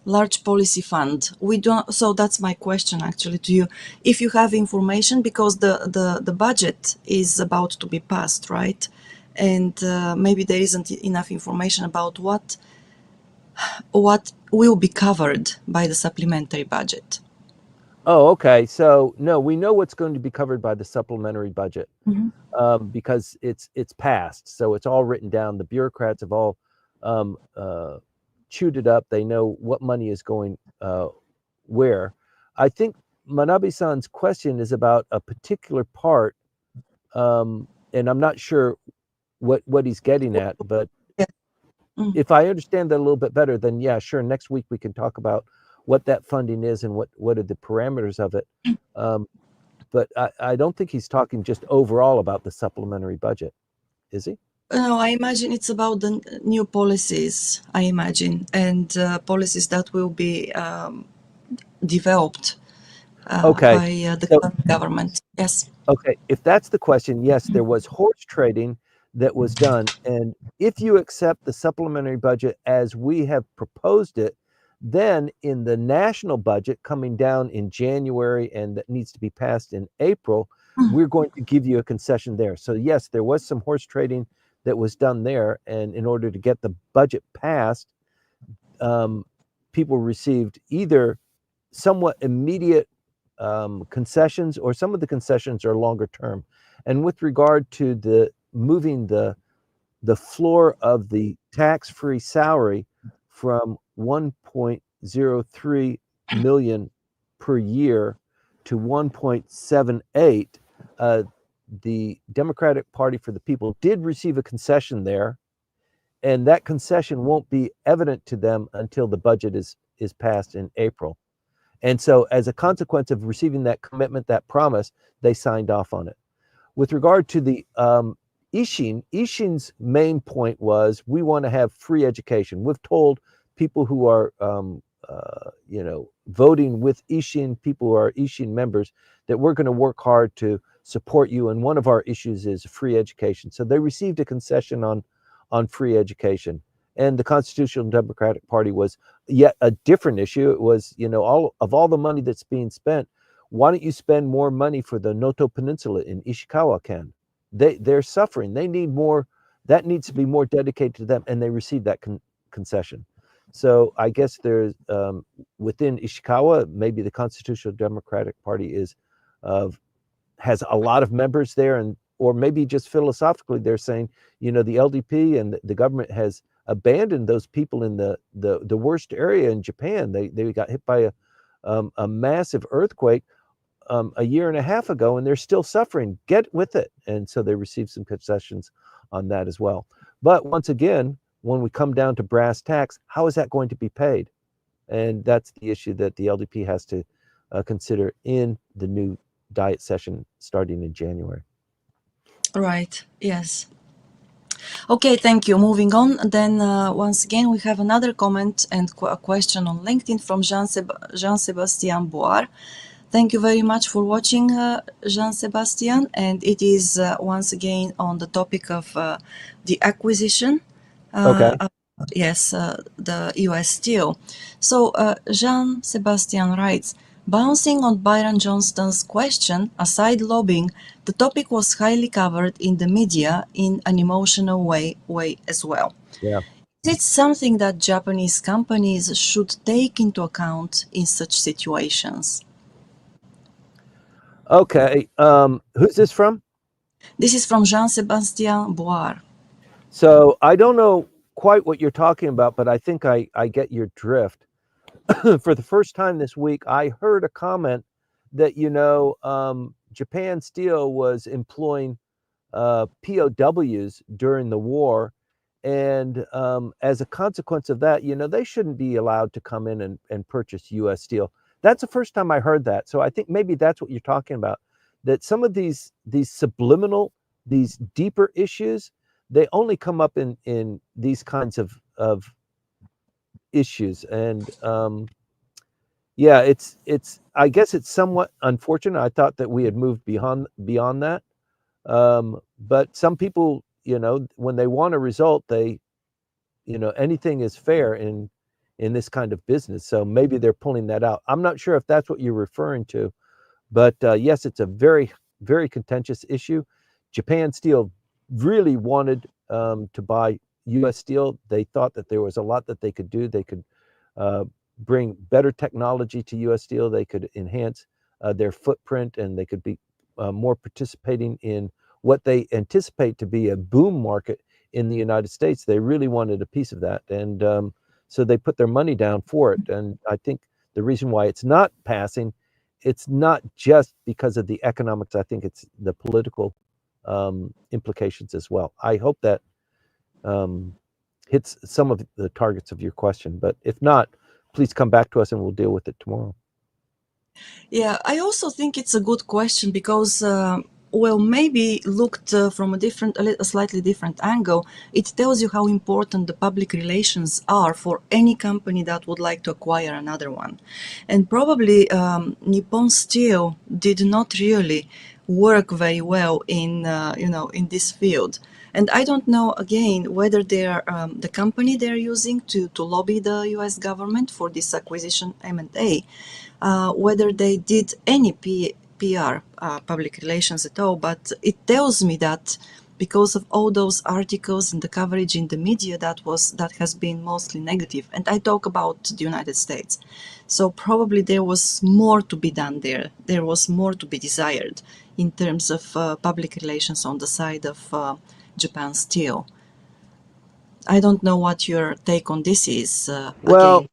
[SPEAKER 2] large policy fund. We don't, so that's my question actually to you. If you have information, because the budget is about to be passed, right? And maybe there isn't enough information about what will be covered by the supplementary budget.
[SPEAKER 1] Oh, okay. So no, we know what's going to be covered by the supplementary budget,
[SPEAKER 2] Mhm.
[SPEAKER 1] because it's passed. So it's all written down. The bureaucrats have all um, uh, chewed it up. They know what money is going where. I think Manabe-san's question is about a particular part, and I'm not sure what he's getting at. But
[SPEAKER 2] Yeah. Mm.
[SPEAKER 1] if I understand that a little bit better, then yeah, sure. Next week we can talk about what that funding is and what are the parameters of it. Um, but I don't think he's talking just overall about the supplementary budget, is he?
[SPEAKER 2] No, I imagine it's about the new policies, I imagine, and policies that will be developed
[SPEAKER 1] Okay.
[SPEAKER 2] the
[SPEAKER 1] So,
[SPEAKER 2] current government. Yes.
[SPEAKER 1] okay, if that's the question, yes, there was horse trading that was done. And if you accept the supplementary budget as we have proposed it, then in the national budget coming down in January and that needs to be passed in April, we're going to give you a concession there. So, yes, there was some horse trading that was done there. And in order to get the budget passed, people received either somewhat immediate concessions, or some of the concessions are longer term. And with regard to the moving the floor of the tax-free salary from 1.03 million per year to 1.78, the Democratic Party for the People did receive a concession there, and that concession won't be evident to them until the budget is passed in April. And so, as a consequence of receiving that commitment, that promise, they signed off on it. With regard to the Ishin's main point was we want to have free education. We've told people who are, voting with Ishin, people who are Ishin members, that we're going to work hard to support you. And one of our issues is free education. So they received a concession on free education. And the Constitutional Democratic Party was yet a different issue. It was, all the money that's being spent, why don't you spend more money for the Noto Peninsula in Ishikawa-ken? They're suffering. They need more. That needs to be more dedicated to them, and they received that concession. So I guess there's within Ishikawa, maybe the Constitutional Democratic Party has a lot of members there, and or maybe just philosophically they're saying, the LDP and the government has abandoned those people in the worst area in Japan. They got hit by a massive earthquake a year and a half ago, and they're still suffering. Get with it. And so they received some concessions on that as well. But once again, when we come down to brass tacks, how is that going to be paid? And that's the issue that the LDP has to consider in the new diet session starting in January.
[SPEAKER 2] Right. Yes. Okay, thank you. Moving on, then once again, we have another comment and a question on LinkedIn from Jean-Sebastien Boire. Thank you very much for watching, Jean-Sebastien. And it is once again on the topic of the acquisition.
[SPEAKER 1] Okay.
[SPEAKER 2] Yes, the US Steel. So Jean-Sebastien writes, bouncing on Byron Johnston's question, aside lobbying, the topic was highly covered in the media in an emotional way as well.
[SPEAKER 1] Yeah.
[SPEAKER 2] Is it something that Japanese companies should take into account in such situations?
[SPEAKER 1] Okay. Who's this from?
[SPEAKER 2] This is from Jean-Sebastien Boire.
[SPEAKER 1] So I don't know quite what you're talking about, but I think I get your drift. For the first time this week, I heard a comment that, Japan Steel was employing POWs during the war. And as a consequence of that, they shouldn't be allowed to come in and purchase US Steel. That's the first time I heard that. So I think maybe that's what you're talking about, that some of these subliminal, these deeper issues, they only come up in these kinds of issues. And yeah, it's I guess it's somewhat unfortunate. I thought that we had moved beyond that. But some people, when they want a result, anything is fair in this kind of business. So maybe they're pulling that out. I'm not sure if that's what you're referring to, but yes, it's a very, very contentious issue. Japan Steel really wanted to buy US Steel. They thought that there was a lot that they could do. They could bring better technology to US Steel. They could enhance their footprint, and they could be more participating in what they anticipate to be a boom market in the United States. They really wanted a piece of that. And so they put their money down for it. And I think the reason why it's not passing, it's not just because of the economics. I think it's the political implications as well. I hope that hits some of the targets of your question. But if not, please come back to us and we'll deal with it tomorrow.
[SPEAKER 2] Yeah, I also think it's a good question because well, maybe looked from a slightly different angle, it tells you how important the public relations are for any company that would like to acquire another one. And probably Nippon Steel did not really work very well in in this field. And I don't know again whether they're the company they're using to lobby the U.S. government for this acquisition M&A, whether they did any PR, public relations at all. But it tells me that because of all those articles and the coverage in the media that has been mostly negative, and I talk about the United States, so probably there was more to be done there. There was more to be desired in terms of public relations on the side of Japan Steel. I don't know what your take on this is.
[SPEAKER 1] Well,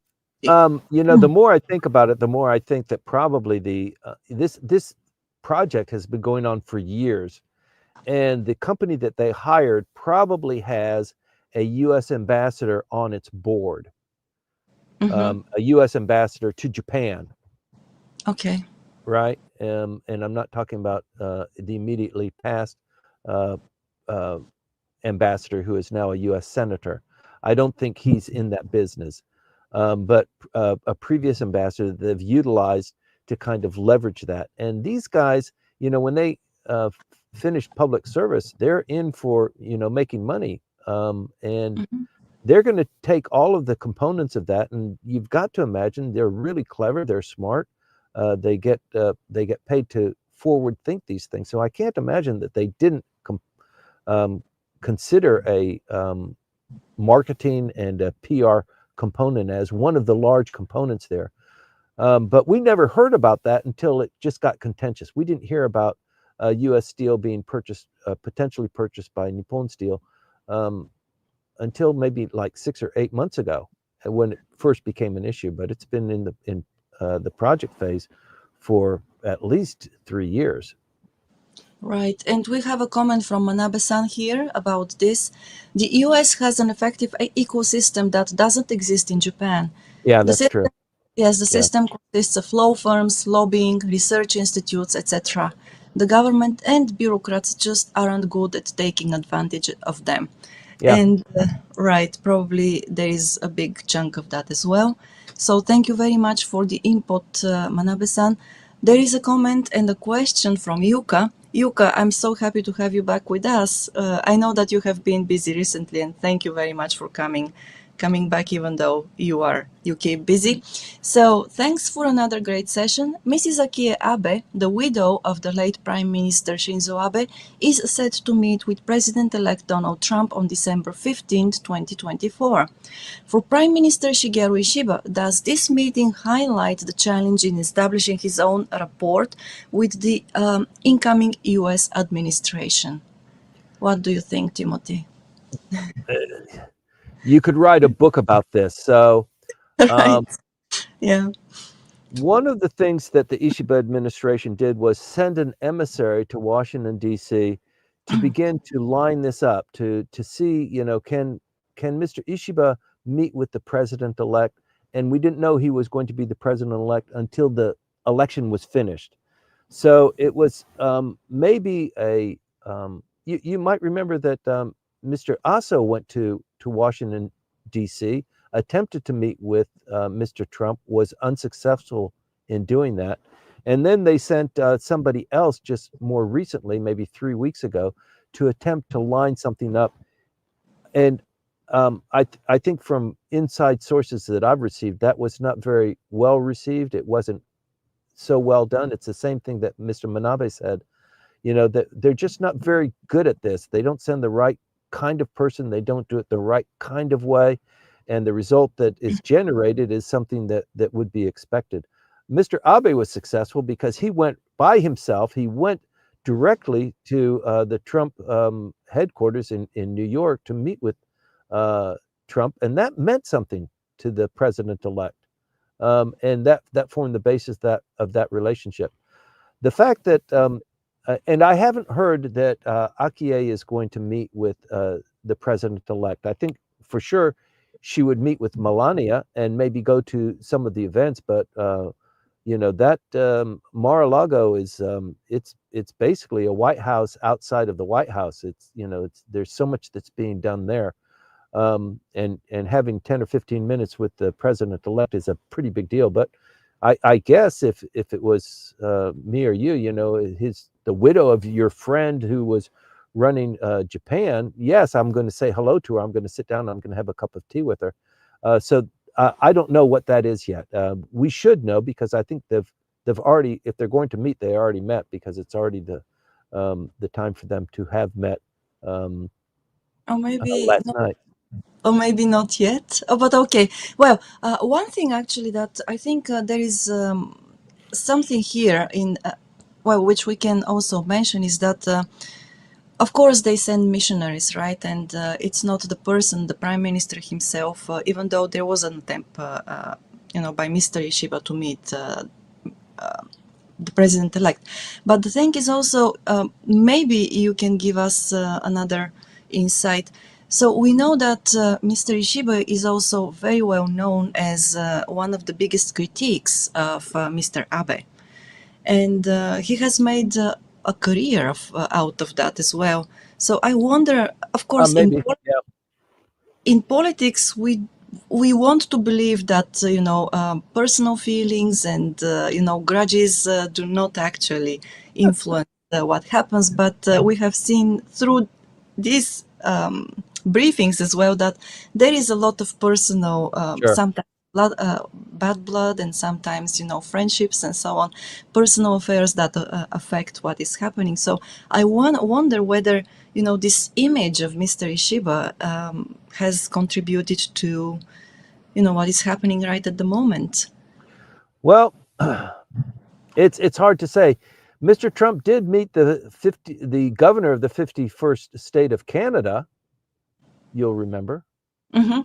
[SPEAKER 2] Again,
[SPEAKER 1] the more I think about it, the more I think that probably this project has been going on for years, and the company that they hired probably has a U.S. ambassador on its board, a U.S. ambassador to Japan,
[SPEAKER 2] okay.
[SPEAKER 1] right? And I'm not talking about the immediately past uh, uh, ambassador who is now a U.S. senator. I don't think he's in that business, but a previous ambassador that they've utilized to kind of leverage that. And these guys, when they finish public service, they're in for making money, and they're going to take all of the components of that. And you've got to imagine they're really clever, they're smart, they get paid to forward think these things. So I can't imagine that they didn't consider a marketing and a PR component as one of the large components there. But we never heard about that until it just got contentious. We didn't hear about U.S. Steel being potentially purchased by Nippon Steel, until maybe like 6 or 8 months ago, when it first became an issue. But it's been in the project phase for at least 3 years.
[SPEAKER 2] Right, and we have a comment from Manabe-san here about this. The US has an effective ecosystem that doesn't exist in Japan.
[SPEAKER 1] Yeah,
[SPEAKER 2] The
[SPEAKER 1] that's true.
[SPEAKER 2] system, yes, the
[SPEAKER 1] Yeah.
[SPEAKER 2] system consists of law firms, lobbying, research institutes, etc. The government and bureaucrats just aren't good at taking advantage of them.
[SPEAKER 1] Yeah.
[SPEAKER 2] And right, probably there is a big chunk of that as well. So thank you very much for the input, Manabe-san. There is a comment and a question from Yuka. Yuka, I'm so happy to have you back with us. I know that you have been busy recently, and thank you very much for coming back even though you keep busy. So thanks for another great session. Mrs. Akie Abe, the widow of the late Prime Minister Shinzo Abe, is set to meet with President-elect Donald Trump on December 15, 2024. For Prime Minister Shigeru Ishiba, does this meeting highlight the challenge in establishing his own rapport with the incoming US administration? What do you think, Timothy?
[SPEAKER 1] You could write a book about this. So
[SPEAKER 2] Right. Yeah.
[SPEAKER 1] one of the things that the Ishiba administration did was send an emissary to Washington, D.C. to begin to line this up, to see, can Mr. Ishiba meet with the president-elect? And we didn't know he was going to be the president-elect until the election was finished. So it was maybe you might remember that Mr. Aso went to Washington, D.C., attempted to meet with Mr. Trump, was unsuccessful in doing that. And then they sent somebody else just more recently, maybe 3 weeks ago, to attempt to line something up. And I think from inside sources that I've received, that was not very well received. It wasn't so well done. It's the same thing that Mr. Manabe said, that they're just not very good at this. They don't send the right kind of person. They don't do it the right kind of way. And the result that is generated is something that would be expected. Mr. Abe was successful because he went by himself. He went directly to the Trump headquarters in New York to meet with Trump. And that meant something to the president-elect. And that formed the basis of that relationship. The fact that, and I haven't heard that Akie Abe is going to meet with the president-elect. I think for sure she would meet with Melania and maybe go to some of the events, but that Mar-a-Lago is it's basically a White House outside of the White House. It's there's so much that's being done there, and having 10 or 15 minutes with the president-elect is a pretty big deal. But I guess if it was me or you, the widow of your friend who was running Japan, yes, I'm going to say hello to her. I'm going to sit down. I'm going to have a cup of tea with her. So I don't know what that is yet. We should know, because I think they've already, if they're going to meet, they already met, because it's already the time for them to have met
[SPEAKER 2] Or maybe
[SPEAKER 1] last night.
[SPEAKER 2] or maybe not yet. Oh, but okay. Well, one thing actually that I think there is something here in well, which we can also mention is that. Of course, they send missionaries, right? And it's not the person, the prime minister himself, even though there was an attempt, by Mr. Ishiba to meet the president-elect. But the thing is also, maybe you can give us another insight. So we know that Mr. Ishiba is also very well known as one of the biggest critiques of Mr. Abe. And he has made a career out of that as well. So I wonder, of course,
[SPEAKER 1] Maybe, yeah.
[SPEAKER 2] in politics, we want to believe that personal feelings and grudges do not actually influence what happens. But we have seen through these briefings as well that there is a lot of personal,
[SPEAKER 1] Sure.
[SPEAKER 2] sometimes bad blood, and sometimes friendships and so on, personal affairs that affect what is happening. So I wonder whether this image of Mr. Ishiba has contributed to what is happening right at the moment.
[SPEAKER 1] Well, it's hard to say. Mr. Trump did meet the governor of the 51st state of Canada. You'll remember.
[SPEAKER 2] Hmm.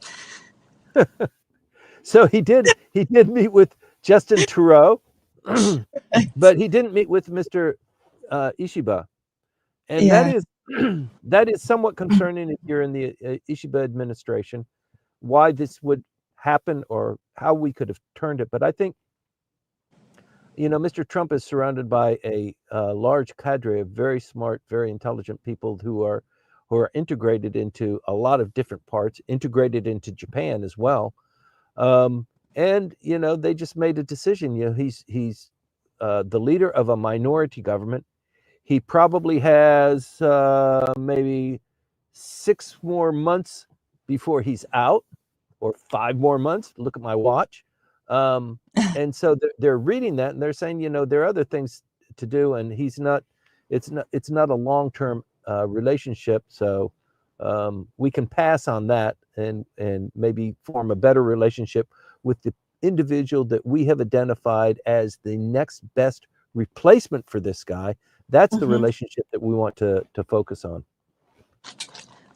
[SPEAKER 1] So he did meet with Justin Trudeau, but he didn't meet with Mr. Ishiba, and that
[SPEAKER 2] Yeah.
[SPEAKER 1] is that is somewhat concerning if you're in the Ishiba administration. Why this would happen, or how we could have turned it. But I think Mr. Trump is surrounded by a large cadre of very smart, very intelligent people who are integrated into a lot of different parts, integrated into Japan as well. And they just made a decision. He's the leader of a minority government. He probably has maybe 6 more months before he's out, or 5 more months. Look at my watch. And so they're reading that, and they're saying, there are other things to do, and he's not. It's not a long-term relationship, so we can pass on that, and maybe form a better relationship with the individual that we have identified as the next best replacement for this guy. That's the
[SPEAKER 2] Hmm.
[SPEAKER 1] relationship that we want to focus on.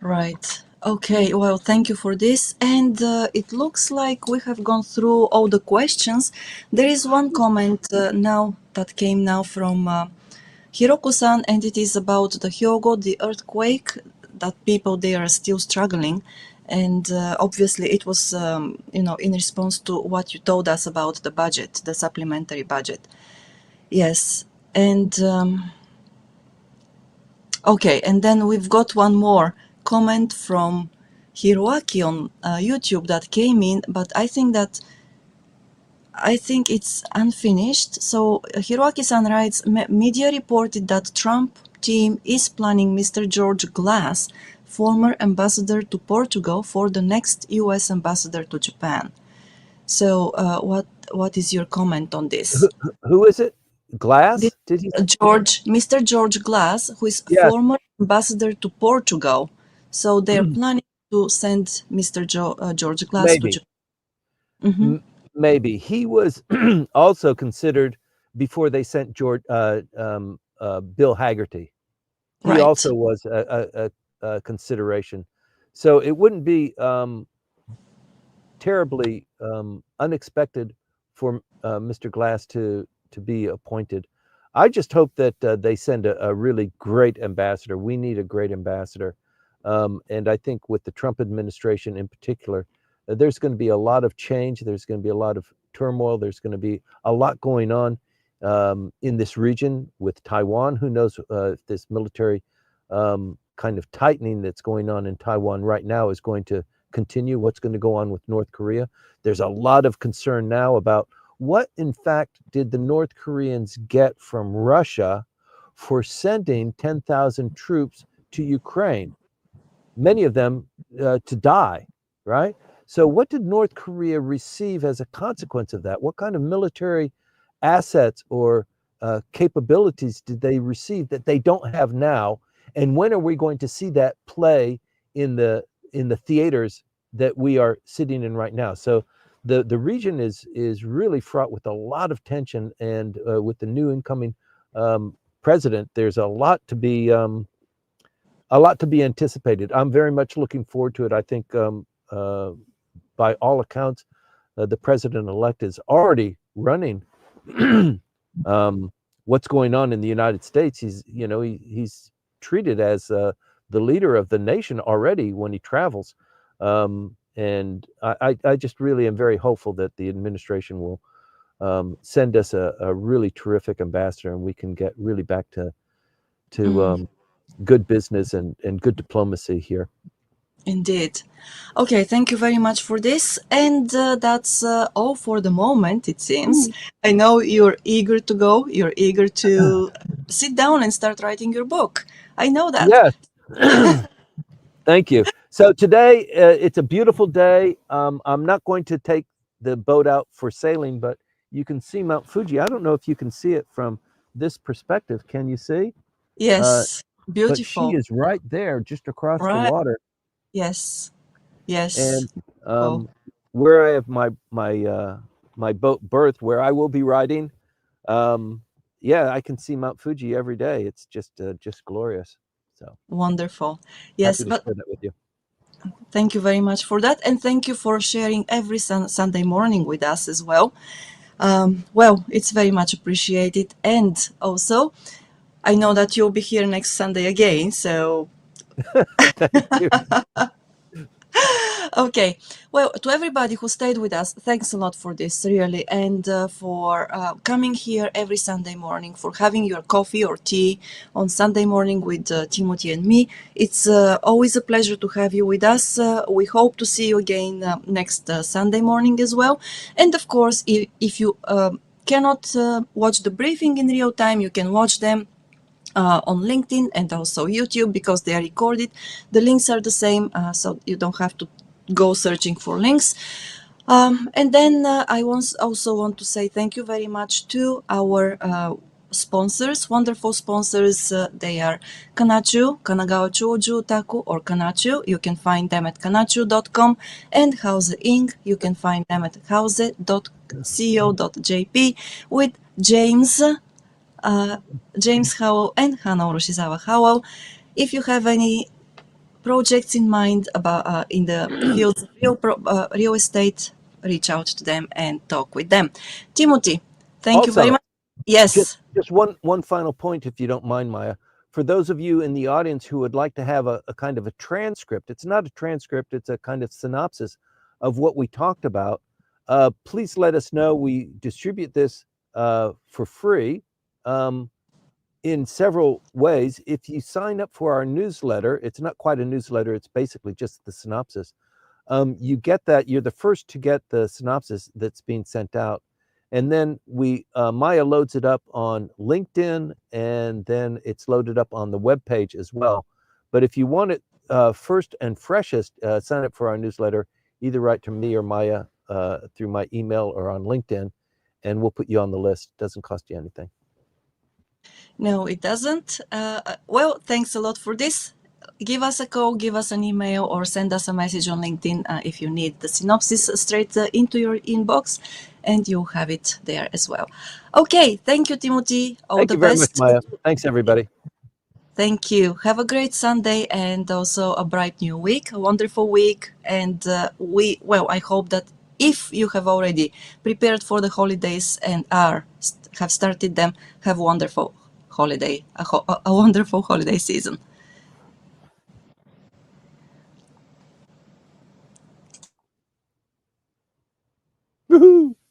[SPEAKER 2] Right. Okay. Well, thank you for this. And it looks like we have gone through all the questions. There is one comment now that came now from Hiroko-san, and it is about the Hyogo, the earthquake, that people there are still struggling. And obviously, it was, in response to what you told us about the budget, the supplementary budget. Yes. And okay, and then we've got one more comment from Hiroaki on YouTube that came in, but I think it's unfinished. So Hiroaki-san writes, media reported that Trump team is planning Mr. George Glass, former ambassador to Portugal, for the next U.S. ambassador to Japan. So what is your comment on this?
[SPEAKER 1] Who is it?
[SPEAKER 2] This
[SPEAKER 1] Glass? Did he?
[SPEAKER 2] Mr. George Glass, who is
[SPEAKER 1] Yes.
[SPEAKER 2] former ambassador to Portugal. So they're planning to send Mr. George Glass to
[SPEAKER 1] Maybe.
[SPEAKER 2] Japan. Hmm.
[SPEAKER 1] Maybe he was also considered before they sent Bill Haggerty. He
[SPEAKER 2] Right.
[SPEAKER 1] also was a consideration. So it wouldn't be terribly unexpected for Mr. Glass to be appointed. I just hope that they send a really great ambassador. We need a great ambassador. And I think with the Trump administration in particular, there's going to be a lot of change. There's going to be a lot of turmoil. There's going to be a lot going on in this region with Taiwan. Who knows if this military kind of tightening that's going on in Taiwan right now is going to continue, what's going to go on with North Korea. There's a lot of concern now about what, in fact, did the North Koreans get from Russia for sending 10,000 troops to Ukraine, many of them to die, right? So what did North Korea receive as a consequence of that? What kind of military assets or capabilities did they receive that they don't have now? And when are we going to see that play in the theaters that we are sitting in right now? So the region is really fraught with a lot of tension, and with the new incoming president, there's a lot to be anticipated. I'm very much looking forward to it. I think by all accounts, the president-elect is already running what's going on in the United States. He's treated as the leader of the nation already when he travels. And I just really am very hopeful that the administration will send us a really terrific ambassador, and we can get really back to good business and good diplomacy here.
[SPEAKER 2] Indeed. Okay, thank you very much for this. And that's all for the moment, it seems. I know you're eager to go. You're eager to sit down and start writing your book. I know that.
[SPEAKER 1] Yes. Thank you. So today, it's a beautiful day. I'm not going to take the boat out for sailing, but you can see Mount Fuji. I don't know if you can see it from this perspective. Can you see?
[SPEAKER 2] Yes,
[SPEAKER 1] But she
[SPEAKER 2] beautiful.
[SPEAKER 1] is right there, just across the
[SPEAKER 2] Right.
[SPEAKER 1] water.
[SPEAKER 2] Yes. Yes.
[SPEAKER 1] And
[SPEAKER 2] Oh,
[SPEAKER 1] where I have my boat berth, where I will be riding, yeah, I can see Mount Fuji every day. It's just glorious. So
[SPEAKER 2] wonderful. Yes,
[SPEAKER 1] happy to
[SPEAKER 2] but
[SPEAKER 1] share that with you.
[SPEAKER 2] thank you very much for that. And thank you for sharing every Sunday morning with us as well. Well, it's very much appreciated. And also, I know that you'll be here next Sunday again. So,
[SPEAKER 1] Thank you.
[SPEAKER 2] okay. Well, to everybody who stayed with us, thanks a lot for this, really. And for coming here every Sunday morning, for having your coffee or tea on Sunday morning with Timothy and me. It's always a pleasure to have you with us. We hope to see you again next Sunday morning as well. And of course, if you cannot watch the briefing in real time, you can watch them on LinkedIn and also YouTube because they are recorded. The links are the same, so you don't have to go searching for links. And then I also want to say thank you very much to our sponsors, wonderful sponsors. They are Kanchu, Kanagawa Chuo Jutaku, or Kanchu. You can find them at kanchu.com, and Houze Inc. You can find them at houze.co.jp with James Howell and Hana Howell. If you have any projects in mind about in the fields of real estate, reach out to them and talk with them. Timothy, thank you very
[SPEAKER 1] Also,
[SPEAKER 2] much. Yes.
[SPEAKER 1] just one final point, if you don't mind, Maya. For those of you in the audience who would like to have a kind of a transcript, it's not a transcript, it's a kind of synopsis of what we talked about. Please let us know. We distribute this for free in several ways. If you sign up for our newsletter, it's not quite a newsletter, it's basically just the synopsis. You get that, you're the first to get the synopsis that's being sent out. And then Maya loads it up on LinkedIn, and then it's loaded up on the web page as well. But if you want it first and freshest, sign up for our newsletter. Either write to me or Maya through my email or on LinkedIn, and we'll put you on the list. It doesn't cost you anything.
[SPEAKER 2] No, it doesn't. Well, thanks a lot for this. Give us a call, give us an email, or send us a message on LinkedIn if you need the synopsis straight into your inbox, and you'll have it there as well. Okay, thank you, Timothy. All
[SPEAKER 1] Thank
[SPEAKER 2] the
[SPEAKER 1] you very much,
[SPEAKER 2] best.
[SPEAKER 1] Maya. Thanks, everybody.
[SPEAKER 2] Thank you. Have a great Sunday and also a bright new week, a wonderful week. And I hope that if you have already prepared for the holidays and have started them, have a wonderful holiday, a wonderful holiday season.
[SPEAKER 1] Woohoo!